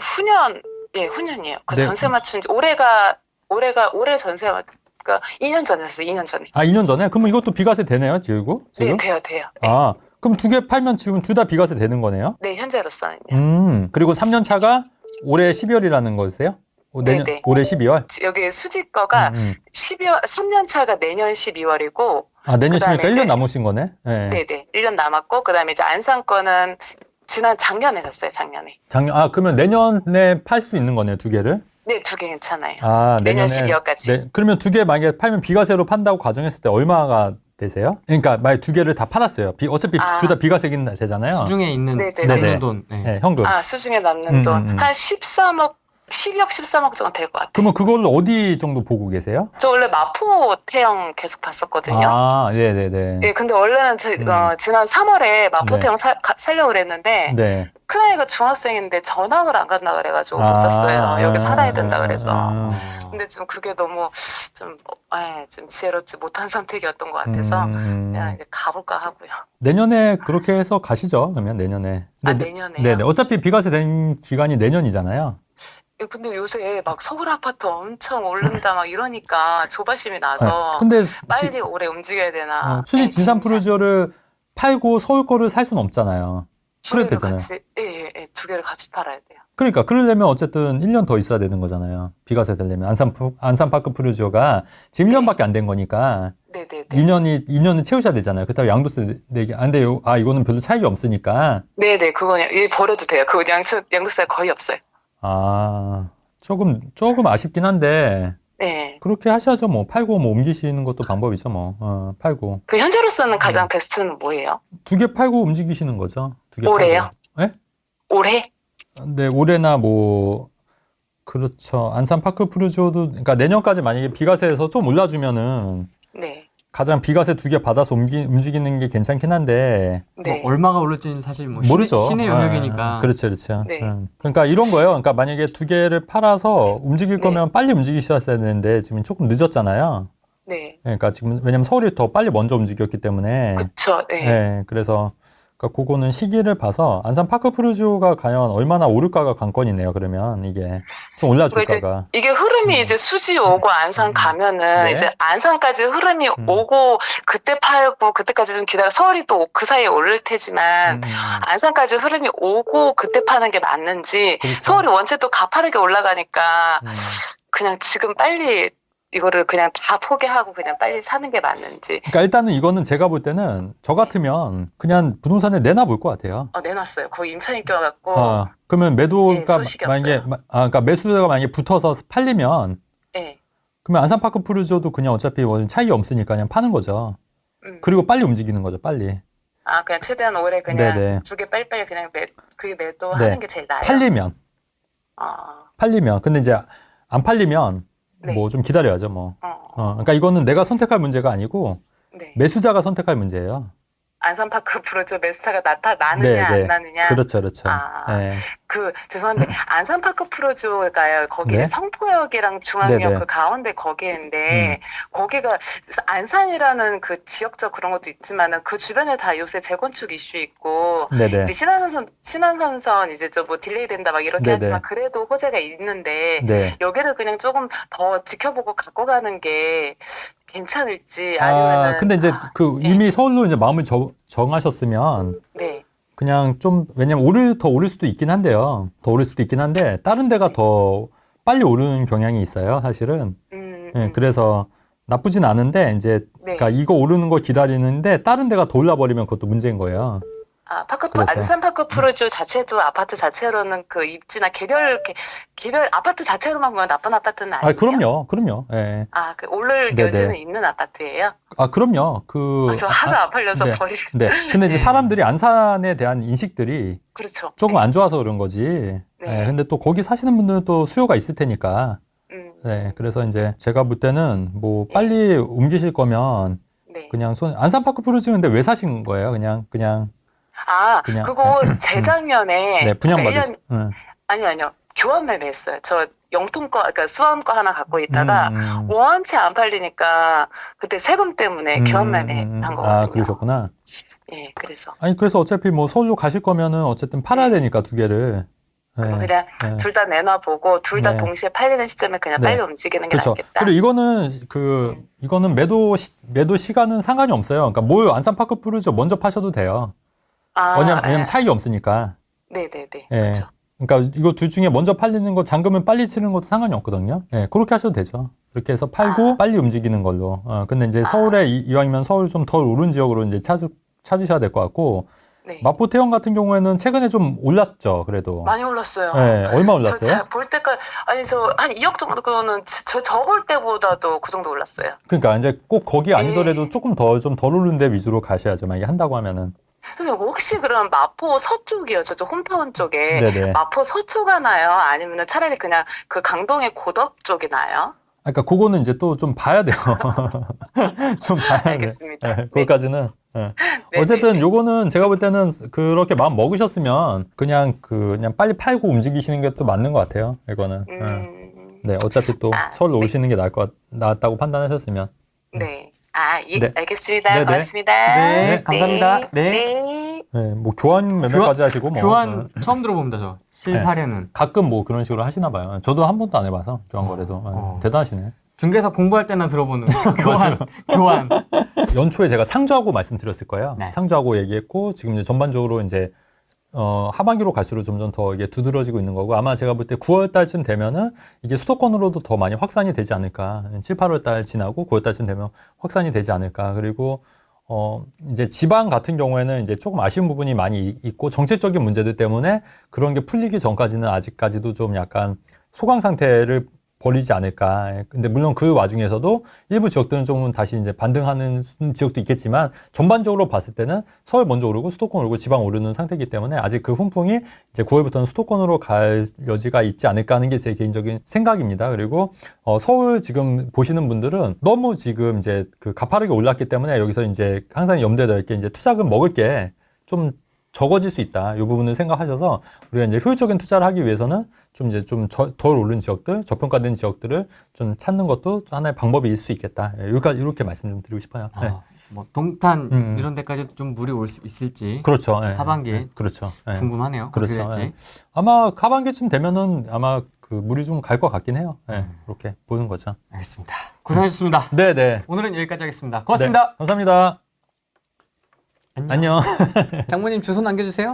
후년, 예, 후년이에요. 그 네. 전세 맞춘 지 올해 전세 그러니까 2년 전에 했어요. 2년 전에. 아, 2년 전에? 그러면 이것도 비과세 되네요, 지금? 네, 돼요. 네. 아, 그럼 2개 팔면 지금 둘 다 비과세 되는 거네요? 네, 현재로서는요. 그리고 3년 차가 올해 12월이라는 거세요? 내년, 네네. 올해 12월? 여기 수지 거가 3년 차가 내년 12월이고. 아, 내년 그다음에 12월이니까 1년 이제- 남으신 거네? 네. 네네. 1년 남았고, 그 다음에 이제 안산 거는 작년에 샀어요, 작년에. 그러면 내년에 팔 수 있는 거네요, 2개를? 네, 2개 괜찮아요. 아, 내년 내년에. 12월까지. 네, 그러면 2개 만약에 팔면 비과세로 판다고 가정했을 때 얼마가 되세요? 그러니까 만약 2개를 다 팔았어요. 어차피 둘 다 비과세긴 되잖아요. 수중에 있는 네네. 남는 돈. 네. 네, 현금. 수중에 남는 돈. 한 13억, 12억, 13억 정도 될 것 같아요. 그러면 그걸로 어디 정도 보고 계세요? 저 원래 마포 태형 계속 봤었거든요. 아, 네네네. 예, 근데 원래는 지난 3월에 마포 네. 태형 살려고 그랬는데, 네. 큰아이가 중학생인데 전학을 안 간다 그래가지고 못 샀어요. 여기 살아야 된다 그래서. 근데 좀 그게 너무 좀 지혜롭지 못한 선택이었던 것 같아서 그냥 이제 가볼까 하고요. 내년에 그렇게 해서 가시죠. 그러면 내년에. 내년에요? 네네. 어차피 비과세 된 기간이 내년이잖아요. 근데 요새 막 서울 아파트 엄청 오른다 막 이러니까 조바심이 나서 근데 빨리 올해 움직여야 되나. 수지 진산 프로지오를 팔고 서울 거를 살 수는 없잖아요. 두 개를 되잖아요. 같이, 예, 2개를 같이 팔아야 돼요. 그러니까 그러려면 어쨌든 1년 더 있어야 되는 거잖아요. 비과세 되려면 안산 파크 프루지오가 지금 1년밖에 안 된 거니까 네네네. 2년은 채우셔야 되잖아요. 그렇다고 양도세 내기 안 돼요. 이거는 별로 차이가 없으니까. 네네, 그거는 버려도 돼요. 그거 양도세가 거의 없어요. 조금 아쉽긴 한데 네. 그렇게 하셔야죠. 뭐 팔고 뭐 옮기시는 것도 방법이죠. 뭐 팔고 그 현재로서는 가장 베스트는 뭐예요? 2개 팔고 움직이시는 거죠. 2개 올해요? 팔고. 네? 올해? 네, 올해나 뭐 그렇죠. 안산 파크 프루지오도 그러니까 내년까지 만약에 비과세에서 좀 올라주면은 네. 가장 비과세 2개 받아서 움직이는 게 괜찮긴 한데 네. 뭐 얼마가 오를지는 사실 뭐 모르죠. 신의 영역이니까. 그렇죠. 네. 그러니까 이런 거예요. 그러니까 만약에 2개를 팔아서 움직일 네. 거면 빨리 움직이셨어야 되는데 지금 조금 늦었잖아요. 네. 그러니까 지금 왜냐면 서울이 더 빨리 먼저 움직였기 때문에. 그쵸. 네. 네, 그래서 그러니까 그거는 시기를 봐서 안산 파크 프루지오가 과연 얼마나 오를까가 관건이네요. 그러면 이게 좀 올라줄까가. 이게 흐름이 이제 수지 오고 안산 가면은 네. 이제 안산까지 흐름이 오고 그때 팔고 그때까지 좀 기다려 서울이 또 그 사이에 오를 테지만 안산까지 흐름이 오고 그때 파는 게 맞는지 그렇죠. 서울이 원체 또 가파르게 올라가니까 그냥 지금 빨리 이거를 그냥 다 포기하고 그냥 빨리 사는 게 맞는지. 그러니까 일단은 이거는 제가 볼 때는 저 같으면 그냥 부동산에 내놔볼 것 같아요. 내놨어요. 거의 임차인 껴갖고. 그러면 매도가 소식이 만약에 없어요. 그러니까 매수자가 만약에 붙어서 팔리면 네. 그러면 안산 파크 프루지오도 그냥 어차피 뭐 차이가 없으니까 그냥 파는 거죠. 그리고 빨리 움직이는 거죠. 빨리. 그냥 최대한 올해 그냥 네네. 2개 빨리빨리 그냥 그게 매도하는 네. 게 제일 나아요. 팔리면 근데 이제 안 팔리면 네. 뭐 좀 기다려야죠. 뭐. 그러니까 이거는 내가 선택할 문제가 아니고 네. 매수자가 선택할 문제예요. 안산파크 프로저 메스타가 나느냐 안 나느냐. 그렇죠. 네. 죄송한데 안산파크 프로저가요. 거기 네. 성포역이랑 중앙역 네네. 그 가운데 거기인데 거기가 안산이라는 그 지역적 그런 것도 있지만은 그 주변에 다 요새 재건축 이슈 있고 네네. 이제 신안산선 이제 뭐 딜레이 된다 막 이렇게 네네. 하지만 그래도 호재가 있는데 네. 여기를 그냥 조금 더 지켜보고 갖고 가는 게 괜찮을지 아니면은 근데 이제 네. 이미 서울로 이제 마음을 정하셨으면 네. 그냥 좀 왜냐면 더 오를 수도 있긴 한데요. 더 오를 수도 있긴 한데 다른 데가 더 빨리 오르는 경향이 있어요. 사실은. 네, 그래서 나쁘진 않은데 이제 네. 그러니까 이거 오르는 거 기다리는데 다른 데가 더 올라버리면 그것도 문제인 거예요. 그래서. 안산파크 프로주 자체도 아파트 자체로는 그 입지나 개별 아파트 자체로만 보면 나쁜 아파트는 아니에요. 그럼요. 예. 그 오를 네네. 여지는 있는 아파트예요. 그럼요. 저 하루 안 팔려서 네. 버리고. 네. 근데 이제 사람들이 안산에 대한 인식들이 그렇죠. 조금 안 좋아서 그런 거지. 네. 예, 근데 또 거기 사시는 분들은 또 수요가 있을 테니까. 네. 그래서 이제 제가 볼 때는 뭐 빨리 옮기실 거면 네. 그냥 안산파크 프루지 근데 왜 사신 거예요? 그냥 그거 재작년에 네, 분양 그러니까 받으시. 응. 아니요. 교환 매매했어요. 저 영통거, 그러니까 수원거 하나 갖고 있다가 원체 안 팔리니까 그때 세금 때문에 교환 매매한 거거든요. 아, 그러셨구나. 예, 그래서. 아니, 그래서 어차피 뭐 서울로 가실 거면은 어쨌든 팔아야 되니까 두 개를. 네. 그냥 네. 둘 다 내놔보고 둘 다 네. 동시에 팔리는 시점에 그냥 네. 빨리 움직이는 게 그렇죠. 낫겠다. 그리고 이거는 이거는 매도 시간은 상관이 없어요. 그러니까 뭘 안산파크 푸르죠. 먼저 파셔도 돼요. 아, 왜냐면 차익이 없으니까. 네네네. 예. 그렇죠. 그러니까 이거 둘 중에 먼저 팔리는 거 잔금을 빨리 치는 것도 상관이 없거든요. 예, 그렇게 하셔도 되죠. 그렇게 해서 팔고 빨리 움직이는 걸로. 근데 이제 서울에 이왕이면 서울 좀 덜 오른 지역으로 이제 찾으셔야 될 것 같고. 네. 마포 태영 같은 경우에는 최근에 좀 올랐죠, 그래도. 많이 올랐어요. 예, 얼마 올랐어요? 볼 때까지, 아니, 저 한 2억 정도는 저 볼 때보다도 그 정도 올랐어요. 그러니까 이제 꼭 거기 아니더라도 네. 조금 덜 오른 데 위주로 가셔야죠. 만약에 한다고 하면은. 그래서 혹시 그럼 마포 서쪽이요? 저쪽 홈타운 쪽에 네네. 마포 서초가 나요? 아니면 차라리 그냥 그 강동의 고덕 쪽이 나요? 그러니까 그거는 이제 또 좀 봐야 돼요. 좀 봐야 돼요. 알겠습니다. 예, 네. 거기까지는. 예. 네, 어쨌든 네, 요거는 제가 볼 때는 그렇게 마음 먹으셨으면 그냥 빨리 팔고 움직이시는 게 또 맞는 것 같아요. 이거는. 네, 어차피 또 서울 오시는 게 나았다고 판단하셨으면. 네. 네. 알겠습니다. 네네. 고맙습니다. 네, 감사합니다. 네. 네. 네, 뭐 교환 매매까지 하시고 뭐. 교환 처음 들어봅니다, 저. 실사례는. 가끔 뭐 그런 식으로 하시나 봐요. 저도 한 번도 안 해봐서 교환 거래도. 대단하시네. 중개사 공부할 때나 들어보는 교환. 연초에 제가 상주하고 말씀드렸을 거예요. 네. 상주하고 얘기했고 지금 이제 전반적으로 이제 하반기로 갈수록 점점 더 이게 두드러지고 있는 거고 아마 제가 볼 때 9월 달쯤 되면은 이게 수도권으로도 더 많이 확산이 되지 않을까. 7, 8월 달 지나고 9월 달쯤 되면 확산이 되지 않을까. 그리고 이제 지방 같은 경우에는 이제 조금 아쉬운 부분이 많이 있고 정책적인 문제들 때문에 그런 게 풀리기 전까지는 아직까지도 좀 약간 소강 상태를 벌이지 않을까. 근데 물론 그 와중에서도 일부 지역들은 조금 다시 이제 반등하는 지역도 있겠지만 전반적으로 봤을 때는 서울 먼저 오르고 수도권 오르고 지방 오르는 상태이기 때문에 아직 그 훈풍이 이제 9월부터는 수도권으로 갈 여지가 있지 않을까 하는 게 제 개인적인 생각입니다. 그리고 서울 지금 보시는 분들은 너무 지금 이제 그 가파르게 올랐기 때문에 여기서 이제 항상 염두에 넣을 게 이제 투자금 먹을 게 좀 적어질 수 있다. 이 부분을 생각하셔서 우리가 이제 효율적인 투자를 하기 위해서는 좀 이제 좀 덜 오른 지역들, 저평가된 지역들을 좀 찾는 것도 하나의 방법일 수 있겠다. 이렇게 말씀 좀 드리고 싶어요. 네. 뭐 동탄 이런 데까지도 좀 물이 올 수 있을지. 그렇죠. 네. 하반기. 네. 그렇죠. 네. 궁금하네요. 그렇죠. 어떻게 될지. 네. 아마 하반기쯤 되면은 아마 그 물이 좀 갈 것 같긴 해요. 네. 그렇게 보는 거죠. 알겠습니다. 고생하셨습니다. 네. 오늘은 여기까지 하겠습니다. 고맙습니다. 네. 감사합니다. 안녕. 장모님 주소 남겨주세요.